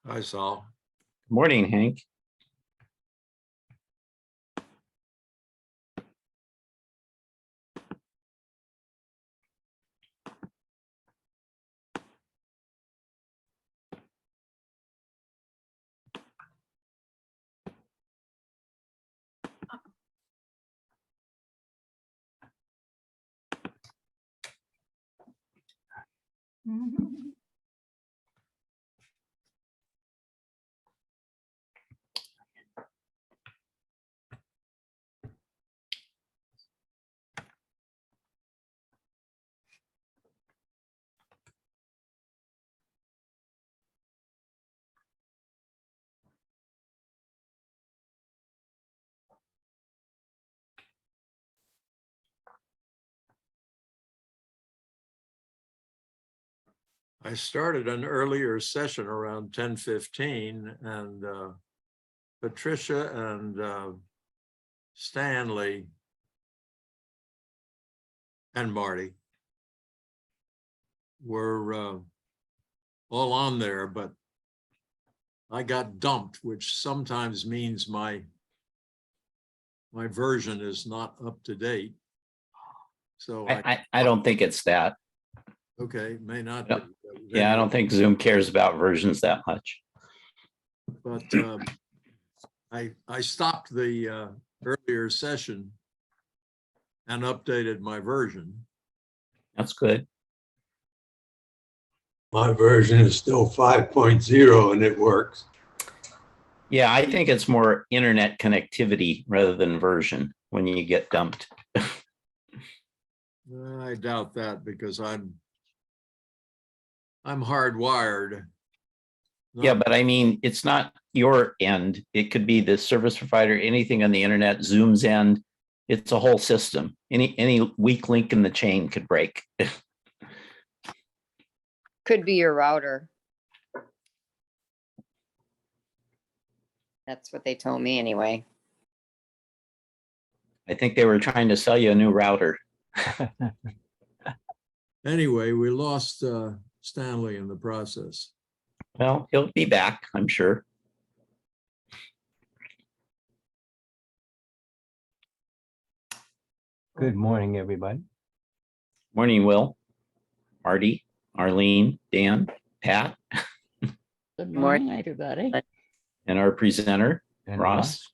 Hi, Saul. Morning, Hank. I started an earlier session around 10:15, and Patricia and Stanley and Marty were all on there, but I got dumped, which sometimes means my version is not up to date. So I don't think it's that. okay, may not Yep. be. Yeah, I don't think Zoom cares about versions that much. But I stopped the earlier session and updated my version. That's good. My version is still 5.0 and it works. Yeah, I think it's more internet connectivity rather than version when you get dumped. I doubt that because I'm hardwired. Yeah, but I mean, it's not your end. It could be the service provider, anything on the internet, Zoom's end. It's a whole system. Any weak link in the chain could break. Could be your router. That's what they told me anyway. I think they were trying to sell you a new router. Anyway, we lost Stanley in the process. Well, he'll be back, I'm sure. Good morning, everybody. Morning, Will, Marty, Arlene, Dan, Pat, Good Morning. morning, everybody. and our presenter, And Ross.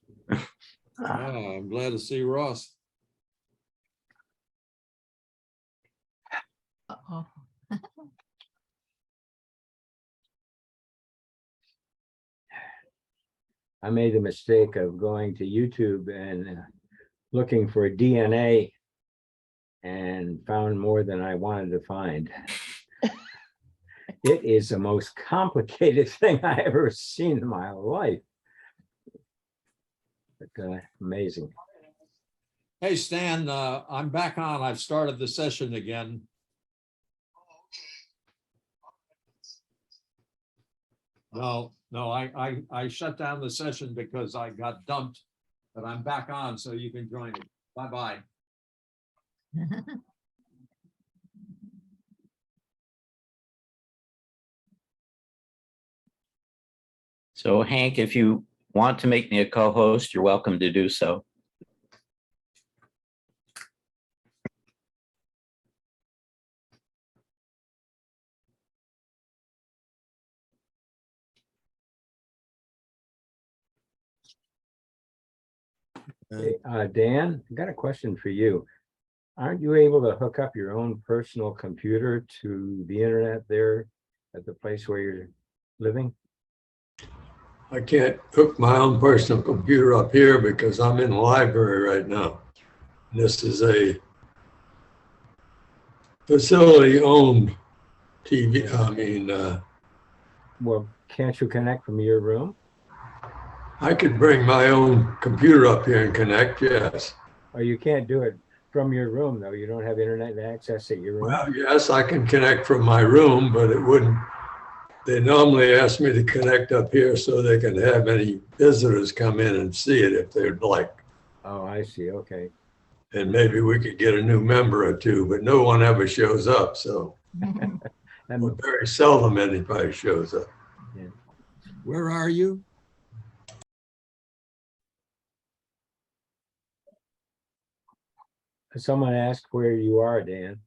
I'm glad to see Ross. Uh-oh. I made the mistake of going to YouTube and looking for DNA and found more than I wanted to find. It is the most complicated thing I ever seen in my life. But, amazing. Hey, Stan, I'm back on. I've started the session again. No, I shut down the session because I got dumped, but I'm back on, so you can join it. Bye-bye. So Hank, if you want to make me a co-host, you're welcome to do so. Hey, Dan, I got a question for you. Aren't you able to hook up your own personal computer to the internet there at the place where you're living? I can't hook my own personal computer up here because I'm in the library right now. This is a facility-owned TV. Well, can't you connect from your room? I could bring my own computer up here and connect, yes. Or you can't do it from your room, though? You don't have internet access at your room? Well, yes, I can connect from my room, but it wouldn't. They normally ask me to connect up here so they can have any visitors come in and see it if they'd like. Oh, I see. Okay. And maybe we could get a new member or two, but no one ever shows up. So And very seldom anybody shows up. Where are you? Someone asked where you are, Dan.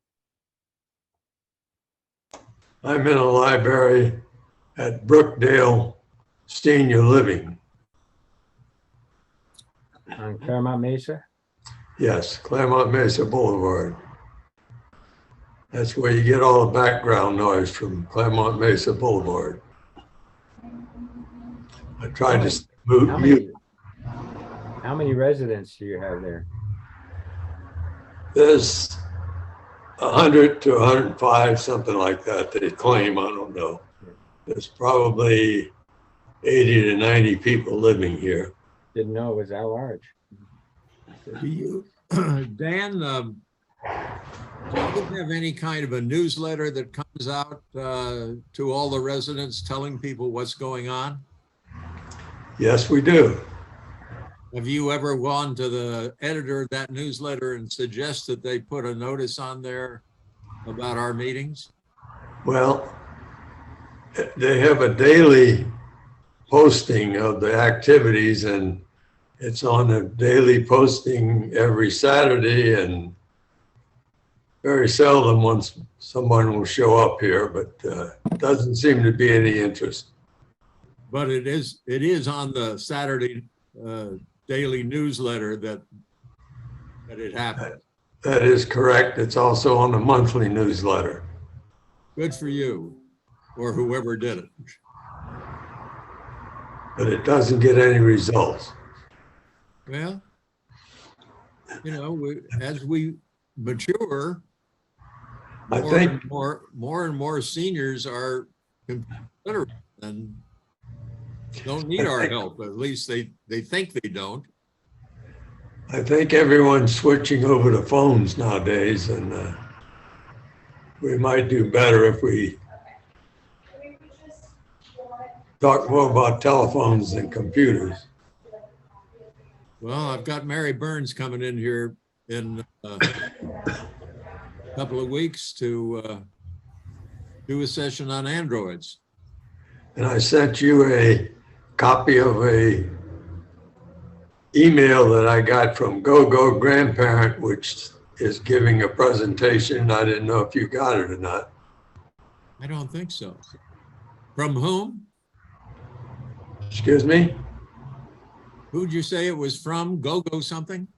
I'm in a library at Brookdale Senior Living. On Claremont Mesa? Yes, Claremont Mesa Boulevard. That's where you get all the background noise from Claremont Mesa Boulevard. I tried to How mute. how many residents do you have there? There's 100 to 105, something like that, they claim. I don't know. There's probably 80 to 90 people living here. Didn't know it was that large. Do you, Dan, do you have any kind of a newsletter that comes out to all the residents telling people what's going on? Yes, we do. Have you ever gone to the editor of that newsletter and suggest that they put a notice on there about our meetings? Well, they have a daily posting of the activities, and it's on a daily posting every Saturday, and very seldom once someone will show up here, but doesn't seem to be any interest. But it is on the Saturday daily newsletter that it happened. That is correct. It's also on the monthly newsletter. Good for you, or whoever did it. But it doesn't get any results. Well, you know, as we mature, I think more and more seniors are considerate and don't need our help. At least they think they don't. I think everyone's switching over to phones nowadays, and we might do better if we talk more about telephones than computers. Well, I've got Mary Burns coming in here in a couple of weeks to do a session on Androids. And I sent you a copy of a email that I got from GoGo Grandparent, which is giving a presentation. I didn't know if you got it or not. I don't think so. From whom? Excuse me? Who'd you say it was from? GoGo something?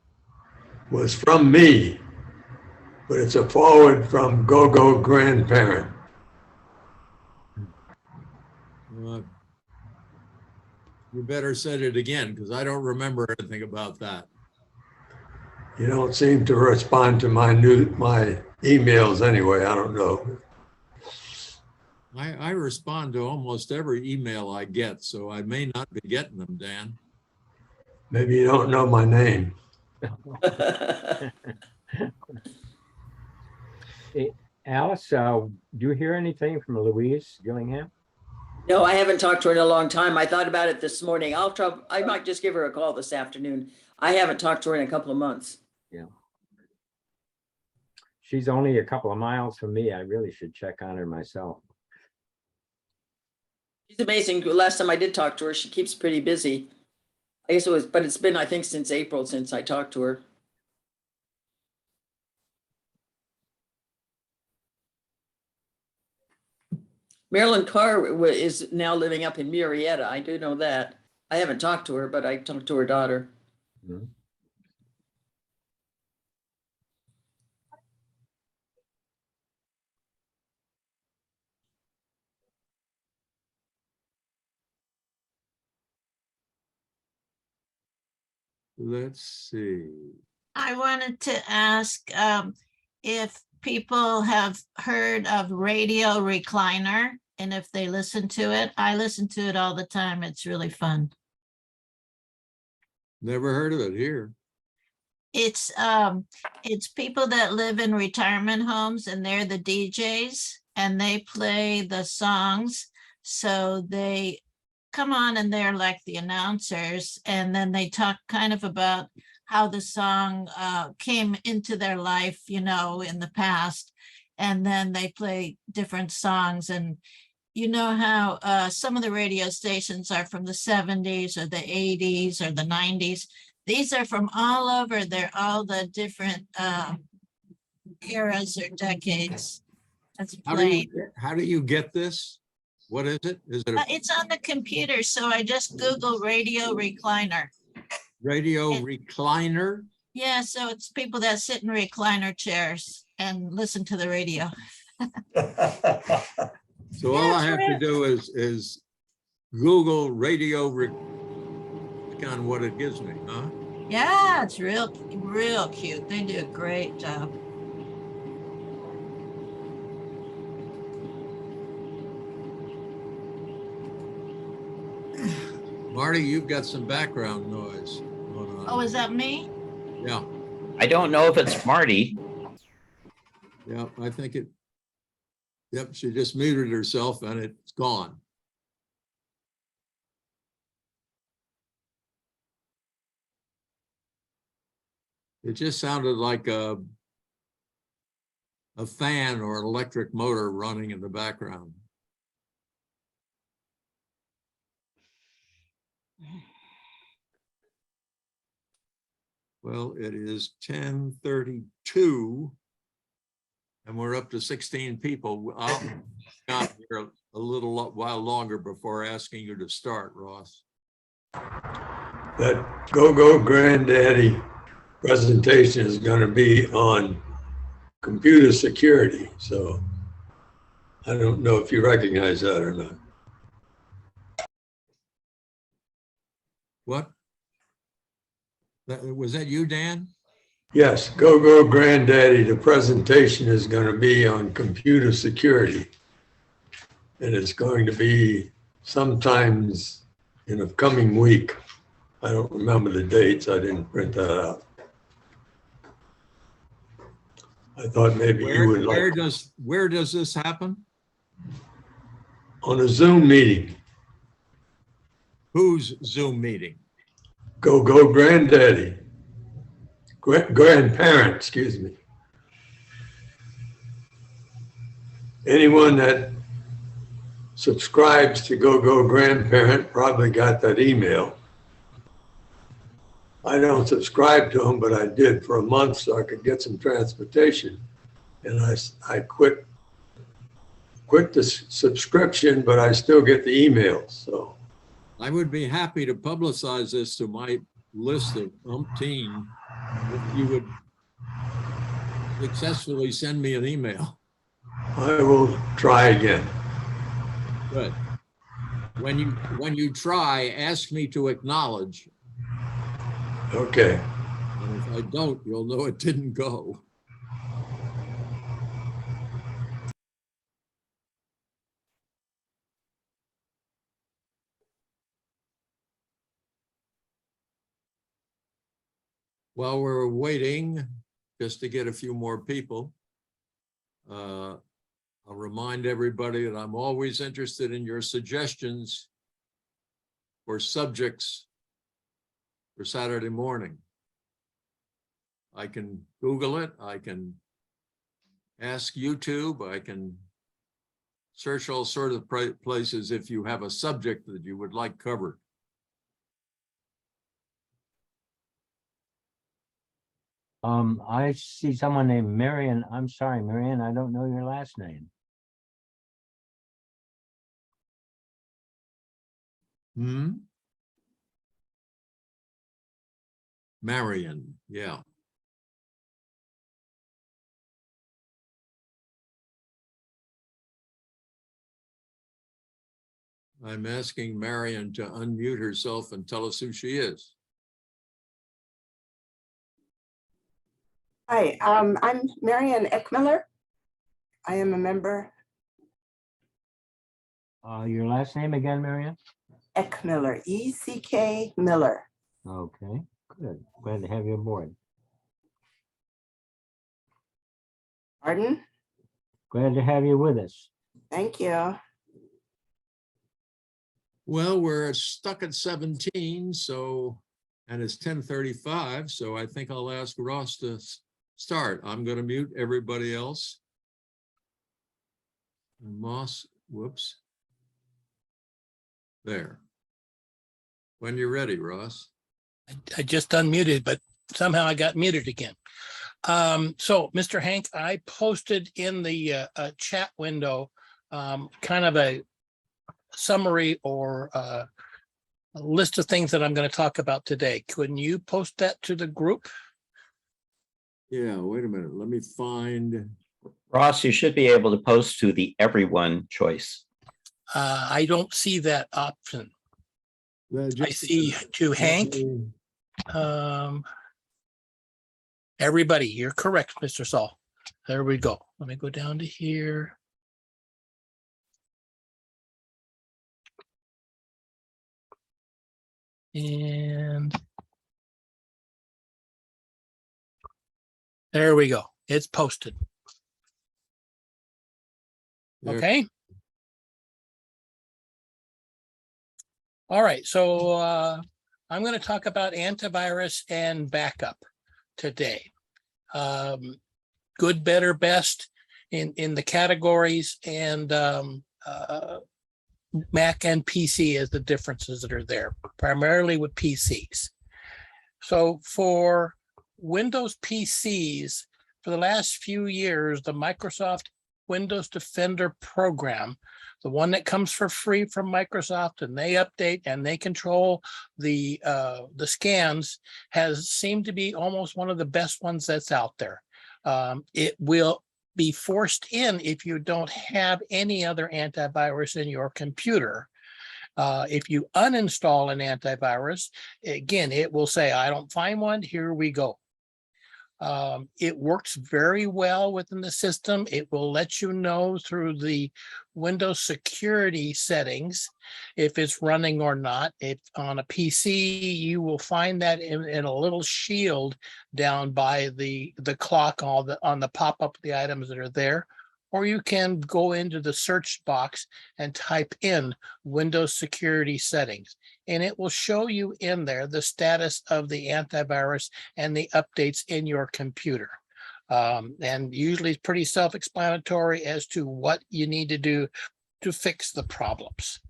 Was from me, but it's a forward from GoGo Grandparent. You better say it again, because I don't remember anything about that. You don't seem to respond to my emails anyway. I don't know. I respond to almost every email I get, so I may not be getting them, Dan. Maybe you don't know my name. Hey, Alice, do you hear anything from Louise Gillingham? No, I haven't talked to her in a long time. I thought about it this morning. I might just give her a call this afternoon. I haven't talked to her in a couple of months. Yeah. She's only a couple of miles from me. I really should check on her myself. She's amazing. Last time I did talk to her, she keeps pretty busy. I guess but it's been, I think, since April since I talked to her. Marilyn Carr is now living up in Murrieta. I do know that. I haven't talked to her, but I talked to her daughter. Mm-hmm. Let's see. I wanted to ask if people have heard of Radio Recliner and if they listen to it. I listen to it all the time. It's really fun. Never heard of it here. It's people that live in retirement homes and they're the DJs and they play the songs. So they come on and they're like the announcers, and then they talk kind of about how the song came into their life, you know, in the past, and then they play different songs, and you know how some of the radio stations are from the 70s or the 80s or the 90s. These are from all over. They're all the different eras or decades. That's playing. How do you get this? What is it? Is it a It's on the computer, so I just Google radio recliner. radio recliner? Yeah, so it's people that sit in recliner chairs and listen to the radio. So all I have to do is Google radio click on what it gives me, huh? Yeah, it's real cute. They do a great job. Marty, you've got some background noise going on. Oh, is that me? Yeah, I don't know if it's Marty. yeah, I think it. Yep, she just muted herself and it's gone. It just sounded like a fan or an electric motor running in the background. Well, it is 10:32 and we're up to 16 people. I'll be on here a little while longer before asking you to start, Ross. That Go-Go Granddaddy presentation is going to be on computer security. So I don't know if you recognize that or not. What? Was that you, Dan? Yes, Go-Go Granddaddy, the presentation is going to be on computer security. And it's going to be sometimes in a coming week. I don't remember the dates. I didn't print that out. I thought maybe you would like. Where does this happen? On a Zoom meeting. Whose Zoom meeting? Go Granddaddy. Grandparent, excuse me. Anyone that subscribes to Go Grandparent probably got that email. I don't subscribe to them, but I did for a month so I could get some transportation. And I quit the subscription, but I still get the emails. So I would be happy to publicize this to my list of umpteen if you would successfully send me an email. I will try again. Good. When you try, ask me to acknowledge. Okay. And if I don't, you'll know it didn't go. While we're waiting, just to get a few more people, I'll remind everybody that I'm always interested in your suggestions for subjects for Saturday morning. I can Google it, I can ask YouTube, I can search all sorts of places if you have a subject that you would like covered. I see someone named Marion. I'm sorry, Marion, I don't know your last name. Marion, yeah. I'm asking Marion to unmute herself and tell us who she is. Hi, I'm Marian Eckmiller. I am a member. Your last name again, Marion? Eckmiller, E-C-K Miller. Okay, good. Glad to have you aboard. Pardon? Glad to have you with us. Thank you. Well, we're stuck at 17, so, and it's 10:35, so I think I'll ask Ross to start. I'm going to mute everybody else. And Moss, whoops. There. When you're ready, Ross. I just unmuted, but somehow I got muted again. So Mr. Hank, I posted in the chat window kind of a summary or a list of things that I'm going to talk about today. Couldn't you post that to the group? Yeah, wait a minute. Let me find. Ross, you should be able to post to the everyone choice. I don't see that option. I Just- see to Hank. Everybody, you're correct, Mr. Saul. There we go. Let me go down to here. And there we go. It's posted. There. Okay. All right. So I'm going to talk about antivirus and backup today. Good, better, best in the categories, and Mac and PC as the differences that are there, primarily with PCs. So for Windows PCs, for the last few years, the Microsoft Windows Defender program, the one that comes for free from Microsoft, and they update and they control the scans, has seemed to be almost one of the best ones that's out there. It will be forced in if you don't have any other antivirus in your computer. If you uninstall an antivirus, again, it will say, I don't find one, here we go. It works very well within the system. It will let you know through the Windows security settings if it's running or not. If on a PC, you will find that in a little shield down by the clock on the pop-up of the items that are there. Or you can go into the search box and type in Windows security settings, and it will show you in there the status of the antivirus and the updates in your computer. And usually it's pretty self-explanatory as to what you need to do to fix the problems.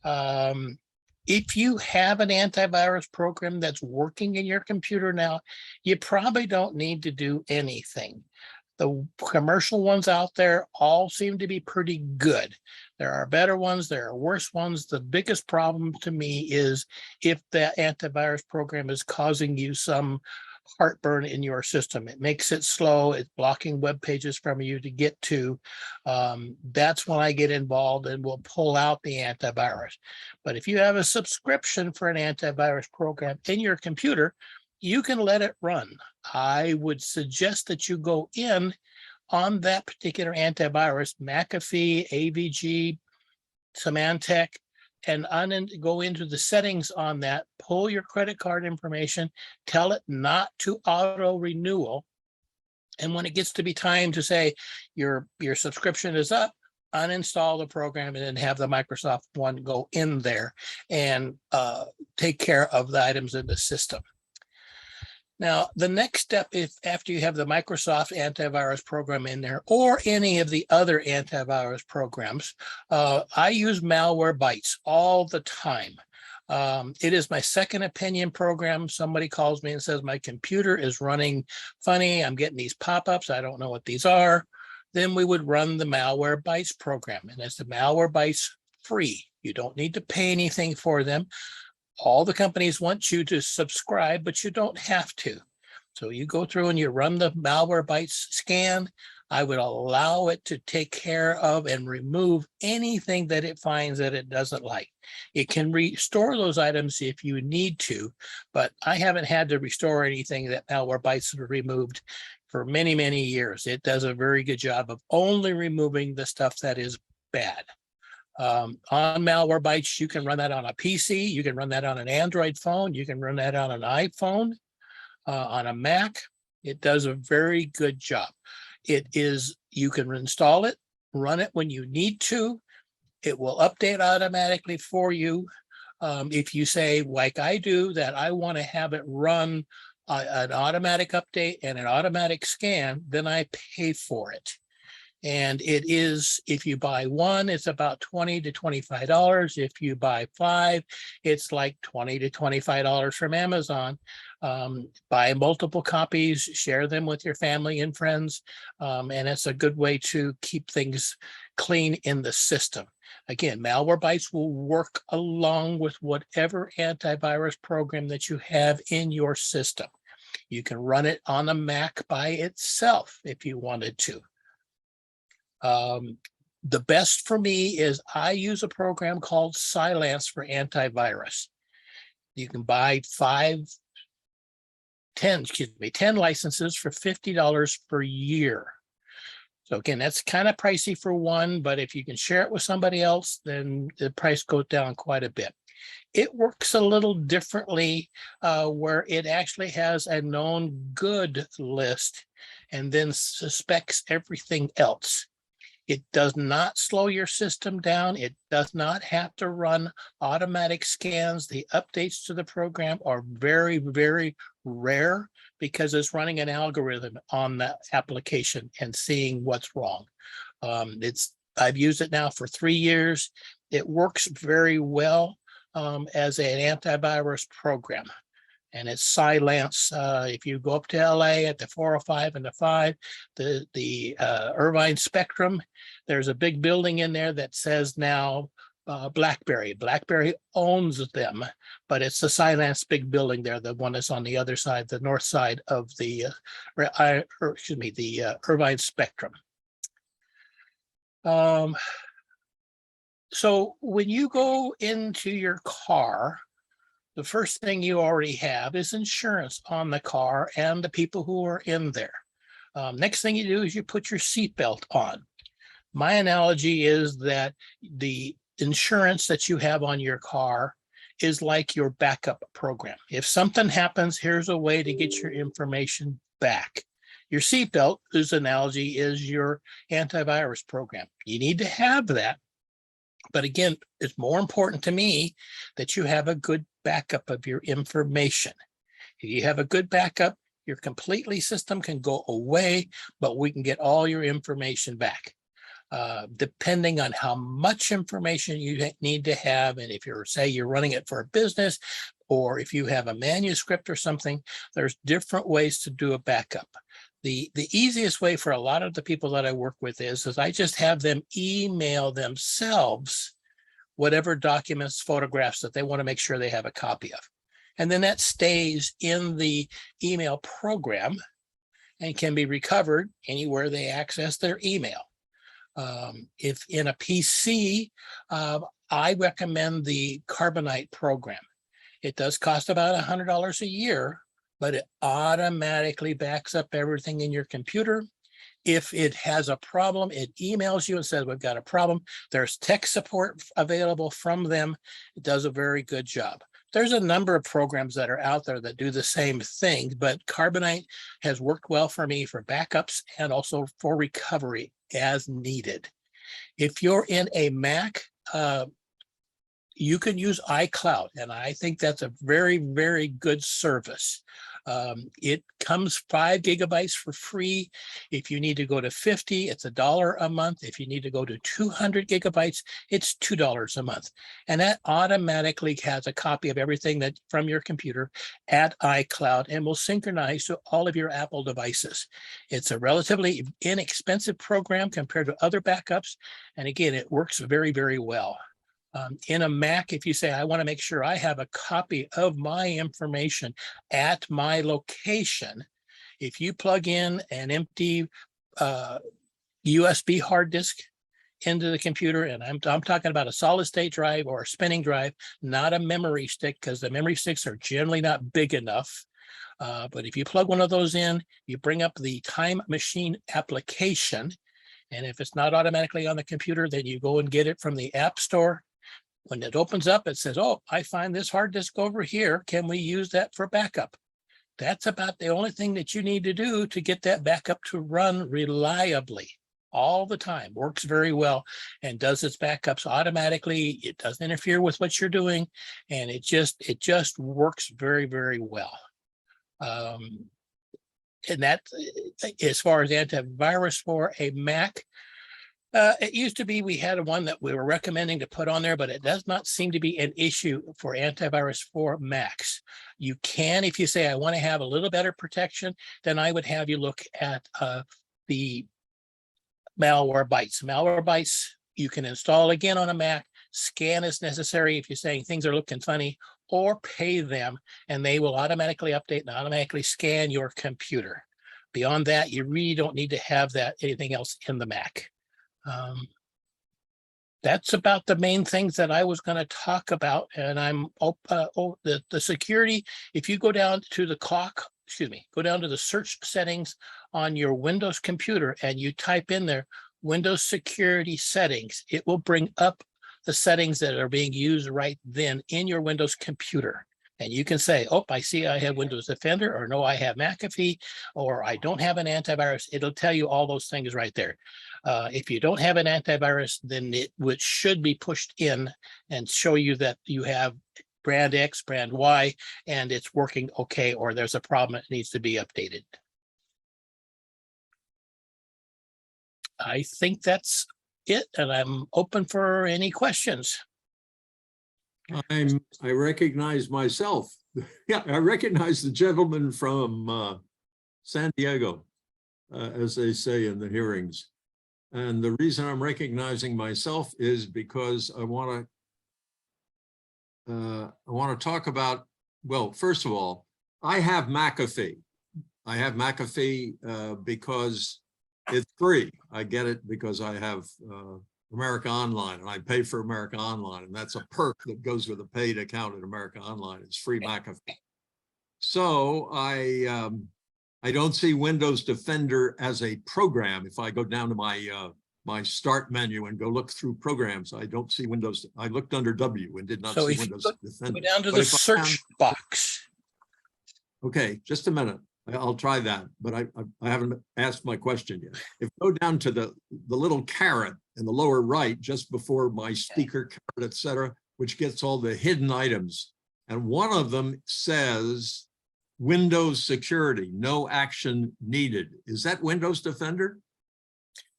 If you have an antivirus program that's working in your computer now, you probably don't need to do anything. The commercial ones out there all seem to be pretty good. There are better ones, there are worse ones. The biggest problem to me is if the antivirus program is causing you some heartburn in your system. It makes it slow, it's blocking web pages from you to get to. That's when I get involved and will pull out the antivirus. But if you have a subscription for an antivirus program in your computer, you can let it run. I would suggest that you go in on that particular antivirus, McAfee, AVG, Symantec, and go into the settings on that, pull your credit card information, tell it not to auto renewal. And when it gets to be time to say your subscription is up, uninstall the program and then have the Microsoft one go in there and take care of the items in the system. Now, the next step, if after you have the Microsoft antivirus program in there or any of the other antivirus programs, I use Malwarebytes all the time. It is my second opinion program. Somebody calls me and says, my computer is running funny. I'm getting these pop-ups. I don't know what these are. Then we would run the Malwarebytes program. And it's the Malwarebytes free. You don't need to pay anything for them. All the companies want you to subscribe, but you don't have to. So you go through and you run the Malwarebytes scan. I would allow it to take care of and remove anything that it finds that it doesn't like. It can restore those items if you need to, but I haven't had to restore anything that Malwarebytes have removed for many, many years. It does a very good job of only removing the stuff that is bad. On Malwarebytes, you can run that on a PC, you can run that on an Android phone, you can run that on an iPhone, on a Mac. It does a very good job. You can install it, run it when you need to. It will update automatically for you. If you say, like I do, that I want to have it run an automatic update and an automatic scan, then I pay for it. And it is, if you buy one, it's about $20 to $25. If you buy 5, it's like $20 to $25 from Amazon. Buy multiple copies, share them with your family and friends. And it's a good way to keep things clean in the system. Again, Malwarebytes will work along with whatever antivirus program that you have in your system. You can run it on a Mac by itself if you wanted to. The best for me is I use a program called Cylance for antivirus. You can buy 10 licenses for $50 per year. So again, that's kind of pricey for one, but if you can share it with somebody else, then the price goes down quite a bit. It works a little differently where it actually has a known good list and then suspects everything else. It does not slow your system down. It does not have to run automatic scans. The updates to the program are very, very rare because it's running an algorithm on that application and seeing what's wrong. I've used it now for 3 years. It works very well as an antivirus program. And it's Cylance. If you go up to LA at the 405 and the 5, the Irvine Spectrum, there's a big building in there that says now BlackBerry. BlackBerry owns them, but it's the Cylance big building there, the one that's on the other side, the north side of the Irvine Spectrum. So when you go into your car, the first thing you already have is insurance on the car and the people who are in there. Next thing you do is you put your seatbelt on. My analogy is that the insurance that you have on your car is like your backup program. If something happens, here's a way to get your information back. Your seatbelt, whose analogy is your antivirus program. You need to have that. But again, it's more important to me that you have a good backup of your information. If you have a good backup, your completely system can go away, but we can get all your information back. Depending on how much information you need to have, and if you're, say, you're running it for a business, or if you have a manuscript or something, there's different ways to do a backup. The easiest way for a lot of the people that I work with is I just have them email themselves whatever documents, photographs that they want to make sure they have a copy of. And then that stays in the email program and can be recovered anywhere they access their email. If in a PC, I recommend the Carbonite program. It does cost about $100 a year, but it automatically backs up everything in your computer. If it has a problem, it emails you and says, we've got a problem. There's tech support available from them. It does a very good job. There's a number of programs that are out there that do the same thing, but Carbonite has worked well for me for backups and also for recovery as needed. If you're in a Mac, you can use iCloud, and I think that's a very, very good service. It comes 5 gigabytes for free. If you need to go to 50, it's $1 a month. If you need to go to 200 gigabytes, it's $2 a month. And that automatically has a copy of everything that from your computer at iCloud and will synchronize to all of your Apple devices. It's a relatively inexpensive program compared to other backups. And again, it works very, very well. In a Mac, if you say, I want to make sure I have a copy of my information at my location, if you plug in an empty USB hard disk into the computer, and I'm talking about a solid state drive or a spinning drive, not a memory stick, because the memory sticks are generally not big enough. But if you plug one of those in, you bring up the Time Machine application, and if it's not automatically on the computer, then you go and get it from the App Store. When it opens up, it says, oh, I find this hard disk over here. Can we use that for backup? That's about the only thing that you need to do to get that backup to run reliably all the time. Works very well and does its backups automatically. It doesn't interfere with what you're doing. And it just works very, very well. And that, as far as antivirus for a Mac, It used to be we had one that we were recommending to put on there, but it does not seem to be an issue for antivirus for Macs. You can, if you say, I want to have a little better protection, then I would have you look at the Malwarebytes. Malwarebytes, you can install again on a Mac, scan as necessary if you're saying things are looking funny, or pay them and they will automatically update and automatically scan your computer. Beyond that, you really don't need to have that anything else in the Mac. That's about the main things that I was going to talk about. And I'm the security. If you go down to the go down to the search settings on your Windows computer and you type in there Windows security settings, it will bring up the settings that are being used right then in your Windows computer. And you can say, oh, I see I have Windows Defender, or no, I have McAfee, or I don't have an antivirus. It'll tell you all those things right there. If you don't have an antivirus, then it should be pushed in and show you that you have brand X, brand Y, and it's working okay, or there's a problem that needs to be updated. I think that's it, and I'm open for any questions. I recognize myself. Yeah, I recognize the gentleman from San Diego, as they say in the hearings. And the reason I'm recognizing myself is because I want to talk about, well, first of all, I have McAfee. I have McAfee because it's free. I get it because I have America Online, and I pay for America Online, and that's a perk that goes with a paid account at America Online. It's free McAfee. So I don't see Windows Defender as a program. If I go down to my start menu and go look through programs, I don't see Windows. I looked under W and did not see Windows Defender. Go down to the search box. Okay, just a minute. I'll try that, but I haven't asked my question yet. If you go down to the little caret in the lower right, just before my speaker caret, et cetera, which gets all the hidden items, and one of them says Windows security, no action needed. Is that Windows Defender?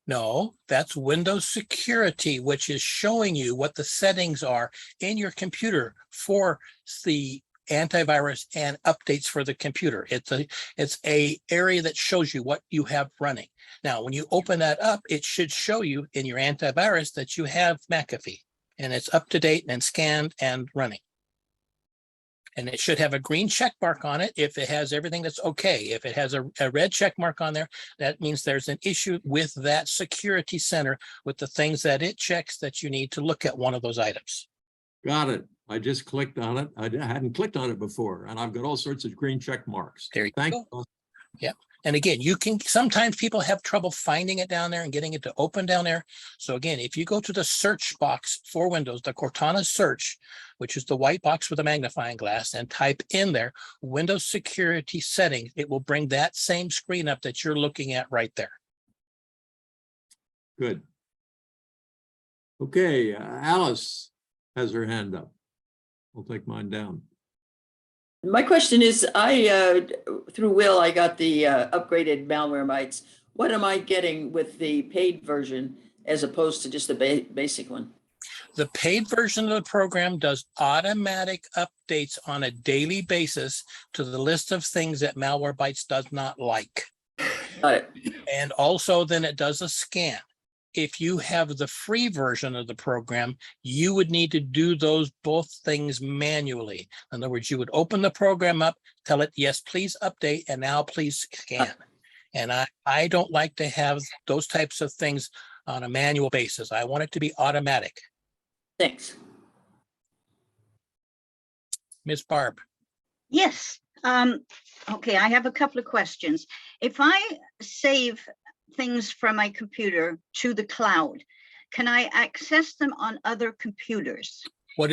No, that's Windows Security, which is showing you what the settings are in your computer for the antivirus and updates for the computer. It's a area that shows you what you have running. Now, when you open that up, it should show you in your antivirus that you have McAfee, and it's up to date and scanned and running. And it should have a green check mark on it if it has everything that's okay. If it has a red check mark on there, that means there's an issue with that security center with the things that it checks that you need to look at one of those items. Got it. I just clicked on it. I hadn't clicked on it before, and I've got all sorts of green check marks. There you Thank go. you. Yeah. And again, sometimes people have trouble finding it down there and getting it to open down there. So again, if you go to the search box for Windows, the Cortana search, which is the white box with a magnifying glass, and type in there Windows security settings, it will bring that same screen up that you're looking at right there. Good. Okay, Alice has her hand up. I'll take mine down. My question is, through Will, I got the upgraded Malwarebytes. What am I getting with the paid version as opposed to just the basic one? The paid version of the program does automatic updates on a daily basis to the list of things that Malwarebytes does not like. Got it. And also then it does a scan. If you have the free version of the program, you would need to do those both things manually. In other words, you would open the program up, tell it, yes, please update, and now please scan. And I don't like to have those types of things on a manual basis. I want it to be automatic. Thanks. Ms. Barb. Yes. Okay, I have a couple of questions. If I save things from my computer to the cloud, can I access them on other computers? What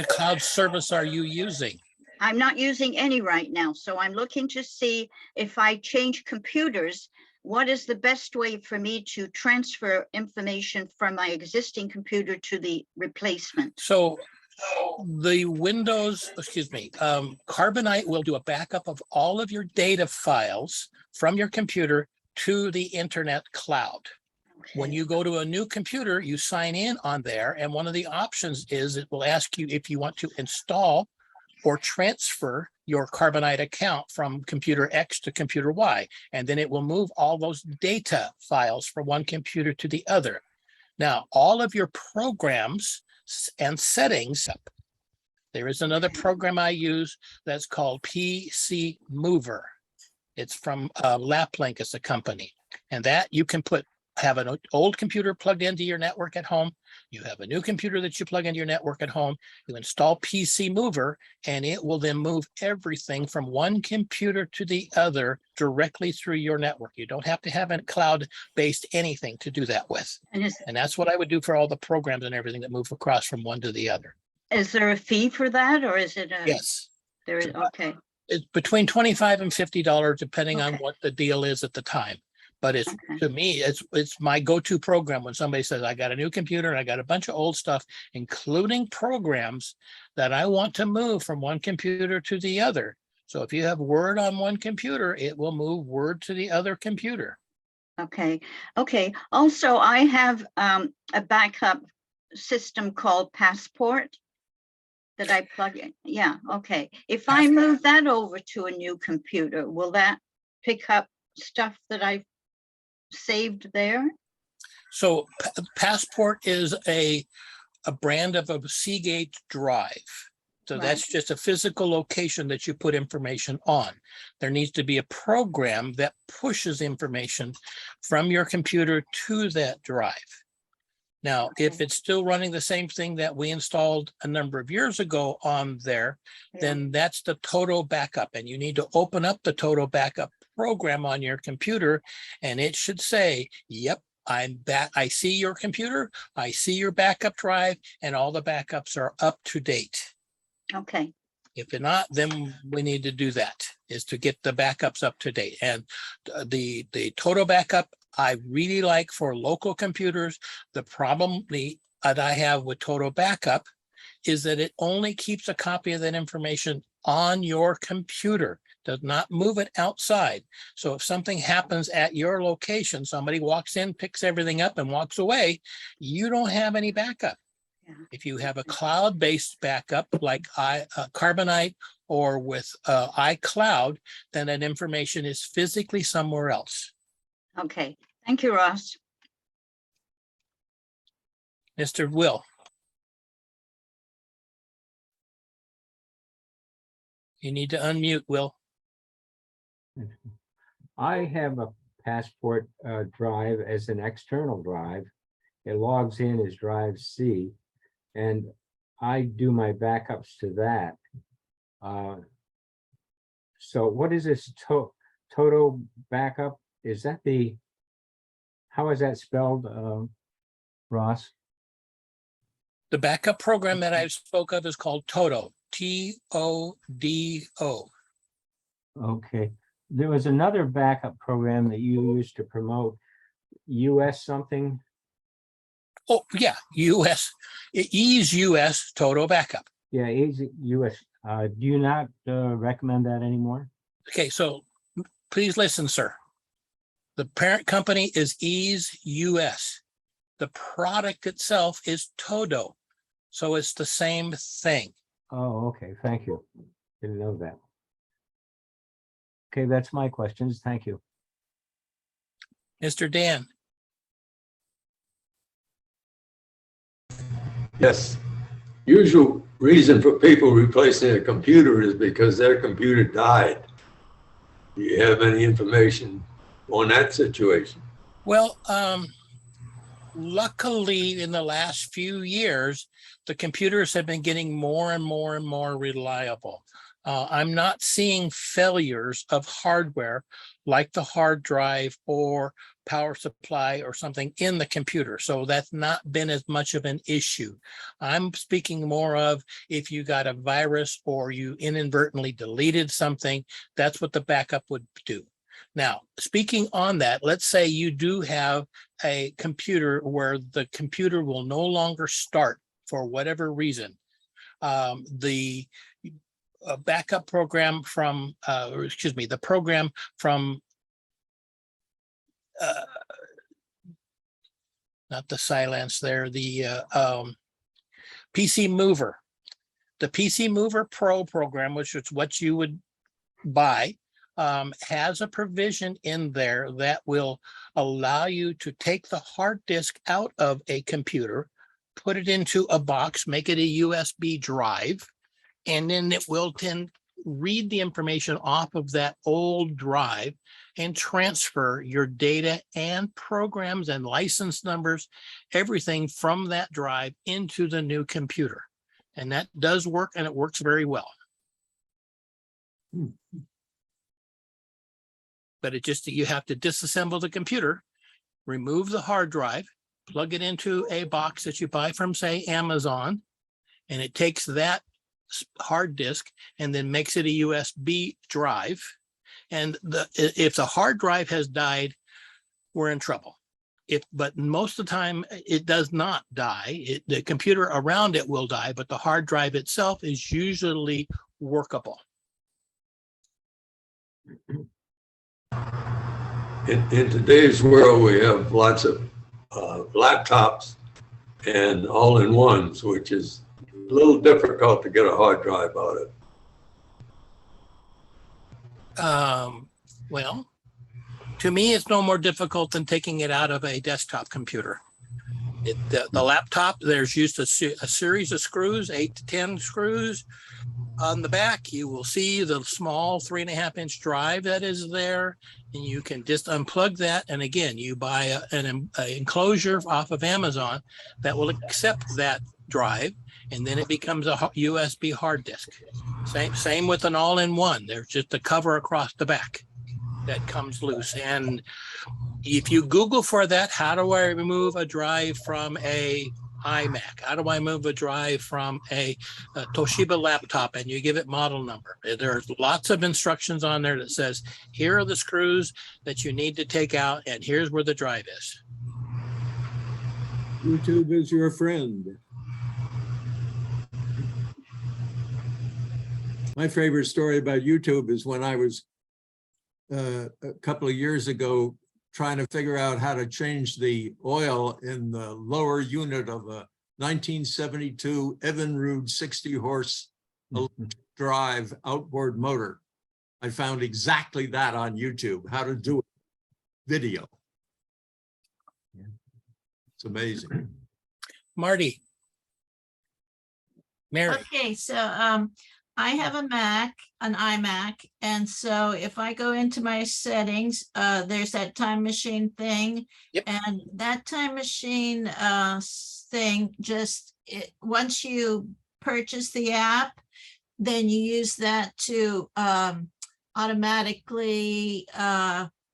cloud service are you using? I'm not using any right now, so I'm looking to see if I change computers, what is the best way for me to transfer information from my existing computer to the replacement? So the Windows, Carbonite will do a backup of all of your data files from your computer to the internet cloud. When Okay. you go to a new computer, you sign in on there, and one of the options is it will ask you if you want to install or transfer your Carbonite account from computer X to computer Y, and then it will move all those data files from one computer to the other. Now, all of your programs and settings, there is another program I use that's called PC Mover. It's from LapLink, it's a company, and that you can have an old computer plugged into your network at home. You have a new computer that you plug into your network at home. You install PC Mover, and it will then move everything from one computer to the other directly through your network. You don't have to have a cloud-based anything to do that with. And that's what I would do for all the programs and everything that move across from one to the other. Is there a fee for that, or is it a? Yes. There is, okay. It's between $25 and $50, depending on Okay. what the deal is at the time. But it's, Okay. to me, it's my go-to program when somebody says, I got a new computer and I got a bunch of old stuff, including programs that I want to move from one computer to the other. So if you have Word on one computer, it will move Word to the other computer. Okay. Okay. Also, I have a backup system called Passport that I plug in. Yeah. Okay. If I move that over to a new computer, will that pick up stuff that I saved there? So Passport is a brand of a Seagate drive. So Right. that's just a physical location that you put information on. There needs to be a program that pushes information from your computer to that drive. Now, if Okay. it's still running the same thing that we installed a number of years ago on there, Yeah. then that's the Toto Backup. And you need to open up the Toto Backup program on your computer, and it should say, yep, I'm back. I see your computer, I see your backup drive, and all the backups are up to date. Okay. If they're not, then we need to do that, is to get the backups up to date. And the Toto Backup, I really like for local computers. The problem that I have with Toto Backup is that it only keeps a copy of that information on your computer, does not move it outside. So if something happens at your location, somebody walks in, picks everything up and walks away, you don't have any backup. Yeah. If you have a cloud-based backup like Carbonite or with iCloud, then that information is physically somewhere else. Okay. Thank you, Ross. Mr. Will. You need to unmute, Will. I have a Passport drive as an external drive. It logs in as drive C, and I do my backups to that. So what is this Toto Backup? Is that how is that spelled, Ross? The backup program that I spoke of is called Toto, Todo. Okay. There was another backup program that you used to promote, US something. Oh, yeah, Ease US Toto Backup. Yeah, easy US. Do you not recommend that anymore? Okay, so please listen, sir. The parent company is Ease US. The product itself is Todo. So it's the same thing. Oh, okay. Thank you. Didn't know that. Okay, that's my questions. Thank you. Mr. Dan, Yes. Usual reason for people replacing a computer is because their computer died. Do you have any information on that situation? well, luckily in the last few years, the computers have been getting more and more and more reliable. I'm not seeing failures of hardware like the hard drive or power supply or something in the computer. So that's not been as much of an issue. I'm speaking more of if you got a virus or you inadvertently deleted something, that's what the backup would do. Now, speaking on that, let's say you do have a computer where the computer will no longer start for whatever reason. The backup program from, the program from not the Silence there, the PC Mover. The PC Mover Pro program, which is what you would buy, has a provision in there that will allow you to take the hard disk out of a computer, put it into a box, make it a USB drive, and then it will then read the information off of that old drive and transfer your data and programs and license numbers, everything from that drive into the new computer. And that does work, and it works very well. But it just, you have to disassemble the computer, remove the hard drive, plug it into a box that you buy from, say, Amazon, and it takes that hard disk and then makes it a USB drive. And if the hard drive has died, we're in trouble. But most of the time it does not die. The computer around it will die, but the hard drive itself is usually workable. In today's world, we have lots of laptops and all-in-ones, which is a little difficult to get a hard drive out of. Well, to me, it's no more difficult than taking it out of a desktop computer. The laptop, there's used a series of screws, 8 to 10 screws. On the back, you will see the small 3.5-inch drive that is there, and you can just unplug that. And again, you buy an enclosure off of Amazon that will accept that drive, and then it becomes a USB hard disk. Same with an all-in-one. There's just a cover across the back that comes loose. And if you Google for that, how do I remove a drive from a iMac? How do I move a drive from a Toshiba laptop? And you give it model number. There's lots of instructions on there that says, here are the screws that you need to take out, and here's where the drive is. YouTube is your friend. My favorite story about YouTube is when I was a couple of years ago trying to figure out how to change the oil in the lower unit of a 1972 Evinrude 60-horse drive outboard motor. I found exactly that on YouTube, how to do it, video. It's amazing. Marty. Mary. Okay, so I have a Mac, an iMac, and so if I go into my settings, there's that time machine thing. Yep. And that time machine thing, once you purchase the app, then you use that to automatically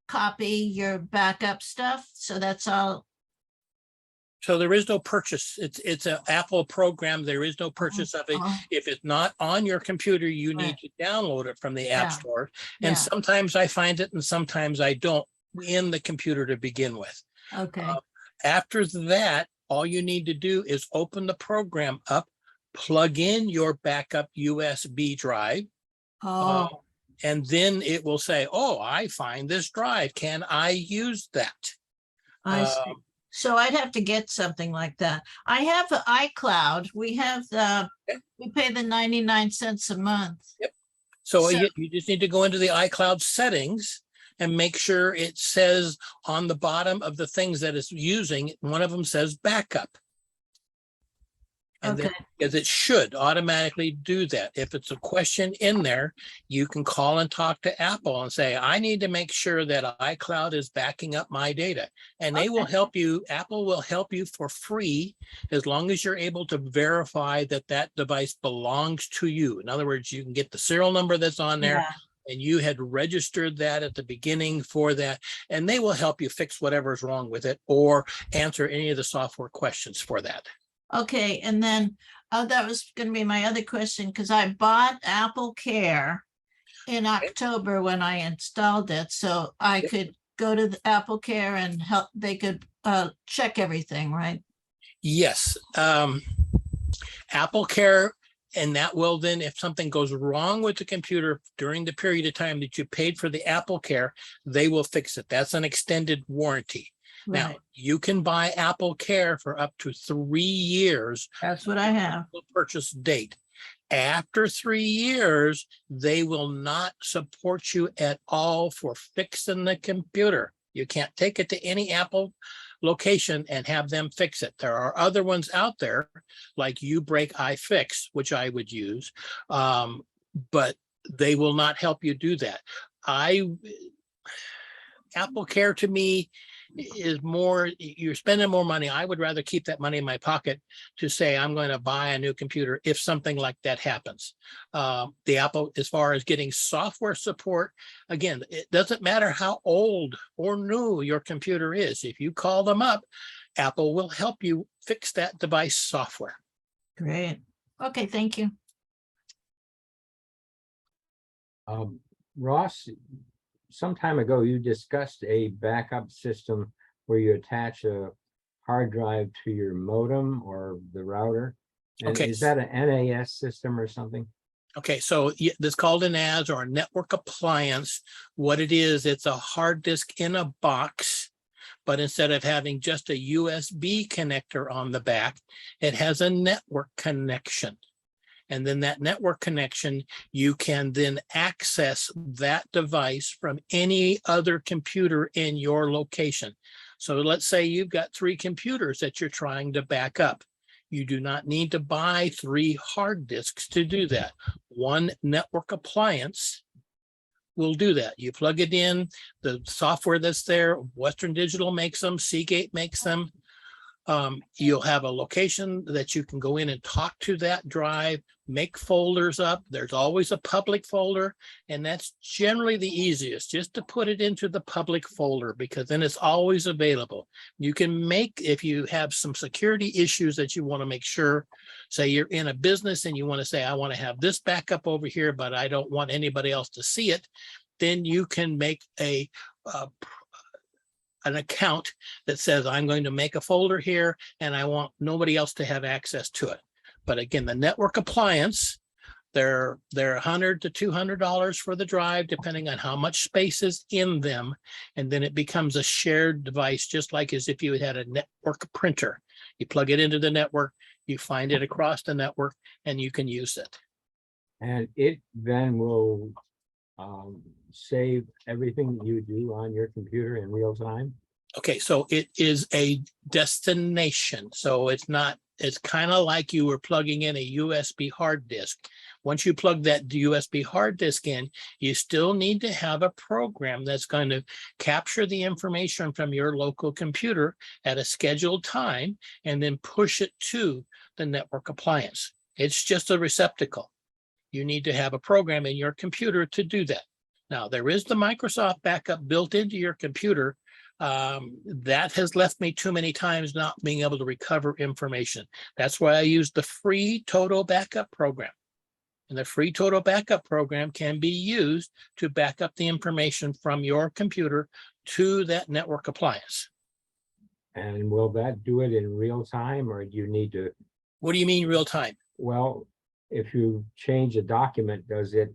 copy your backup stuff. So that's all. So there is no purchase. It's an Apple program. There is no purchase of it. If it's not on your computer, you need to download it from the App Store. And sometimes I find it and sometimes I don't in the computer to begin with. Okay. After that, all you need to do is open the program up, plug in your backup USB drive. And then it will say, oh, I find this drive. Can I use that? I see. So I'd have to get something like that. I have the iCloud. We have we pay the 99 cents a month. Yep. So you just need to go into the iCloud settings and make sure it says on the bottom of the things that it's using, one of them says backup. And then, because it should automatically do that. If it's a question in there, you can call and talk to Apple and say, I need to make sure that iCloud is backing up my data. And they will help you. Apple will help you for free as long as you're able to verify that that device belongs to you. In other words, you can get the serial number that's on there. And you had registered that at the beginning for that, and they will help you fix whatever's wrong with it or answer any of the software questions for that. Okay, and then that was going to be my other question, because I bought Apple Care in October when I installed it, so I could go to the Apple Care and help. They could check everything, right? Yes, Apple Care, and that will then, if something goes wrong with the computer during the period of time that you paid for the Apple Care, they will fix it. That's an extended warranty. Now, Right. you can buy Apple Care for up to 3 years. That's what I have. Purchase date. After 3 years, they will not support you at all for fixing the computer. You can't take it to any Apple location and have them fix it. There are other ones out there like You Break, I Fix, which I would use, but they will not help you do that. Apple Care to me is more, you're spending more money. I would rather keep that money in my pocket to say I'm going to buy a new computer if something like that happens. The Apple, as far as getting software support, again, it doesn't matter how old or new your computer is. If you call them up, Apple will help you fix that device software. Great. Okay, thank you. Ross, some time ago, you discussed a backup system where you attach a hard drive to your modem or the router. And Okay. is that an NAS system or something? Okay, so that's called a NAS or a network appliance. What it is, it's a hard disk in a box, but instead of having just a USB connector on the back, it has a network connection. And then that network connection, you can then access that device from any other computer in your location. So let's say you've got 3 computers that you're trying to back up. You do not need to buy 3 hard disks to do that. One network appliance will do that. You plug it in, the software that's there, Western Digital makes them, Seagate makes them. You'll have a location that you can go in and talk to that drive, make folders up. There's always a public folder, and that's generally the easiest, just to put it into the public folder, because then it's always available. You can make, if you have some security issues that you want to make sure, say you're in a business and you want to say, I want to have this backup over here, but I don't want anybody else to see it, then you can make an account that says, I'm going to make a folder here and I want nobody else to have access to it. But again, the network appliance, they're $100 to $200 for the drive, depending on how much space is in them. And then it becomes a shared device, just like as if you had a network printer. You plug it into the network, you find it across the network, and you can use it. And it then will save everything you do on your computer in real time? Okay, so it is a destination. So it's not, it's kind of like you were plugging in a USB hard disk. Once you plug that USB hard disk in, you still need to have a program that's going to capture the information from your local computer at a scheduled time and then push it to the network appliance. It's just a receptacle. You need to have a program in your computer to do that. Now, there is the Microsoft backup built into your computer. That has left me too many times not being able to recover information. That's why I use the free Total Backup program. And the free Total Backup program can be used to back up the information from your computer to that network appliance. And will that do it in real time, or do you need to? What do you mean real time? Well, if you change a document, does it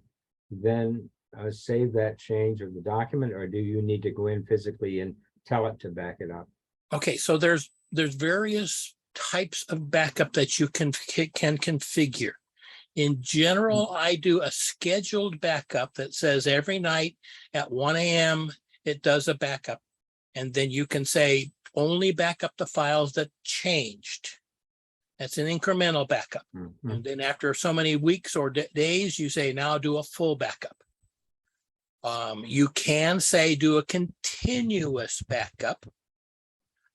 then save that change of the document, or do you need to go in physically and tell it to back it up? Okay, so there's various types of backup that you can configure. In general, I do a scheduled backup that says every night at 1 a.m. it does a backup. And then you can say only back up the files that changed. That's an incremental backup. Mhm. And then after so many weeks or days, you say, now do a full backup. You can say do a continuous backup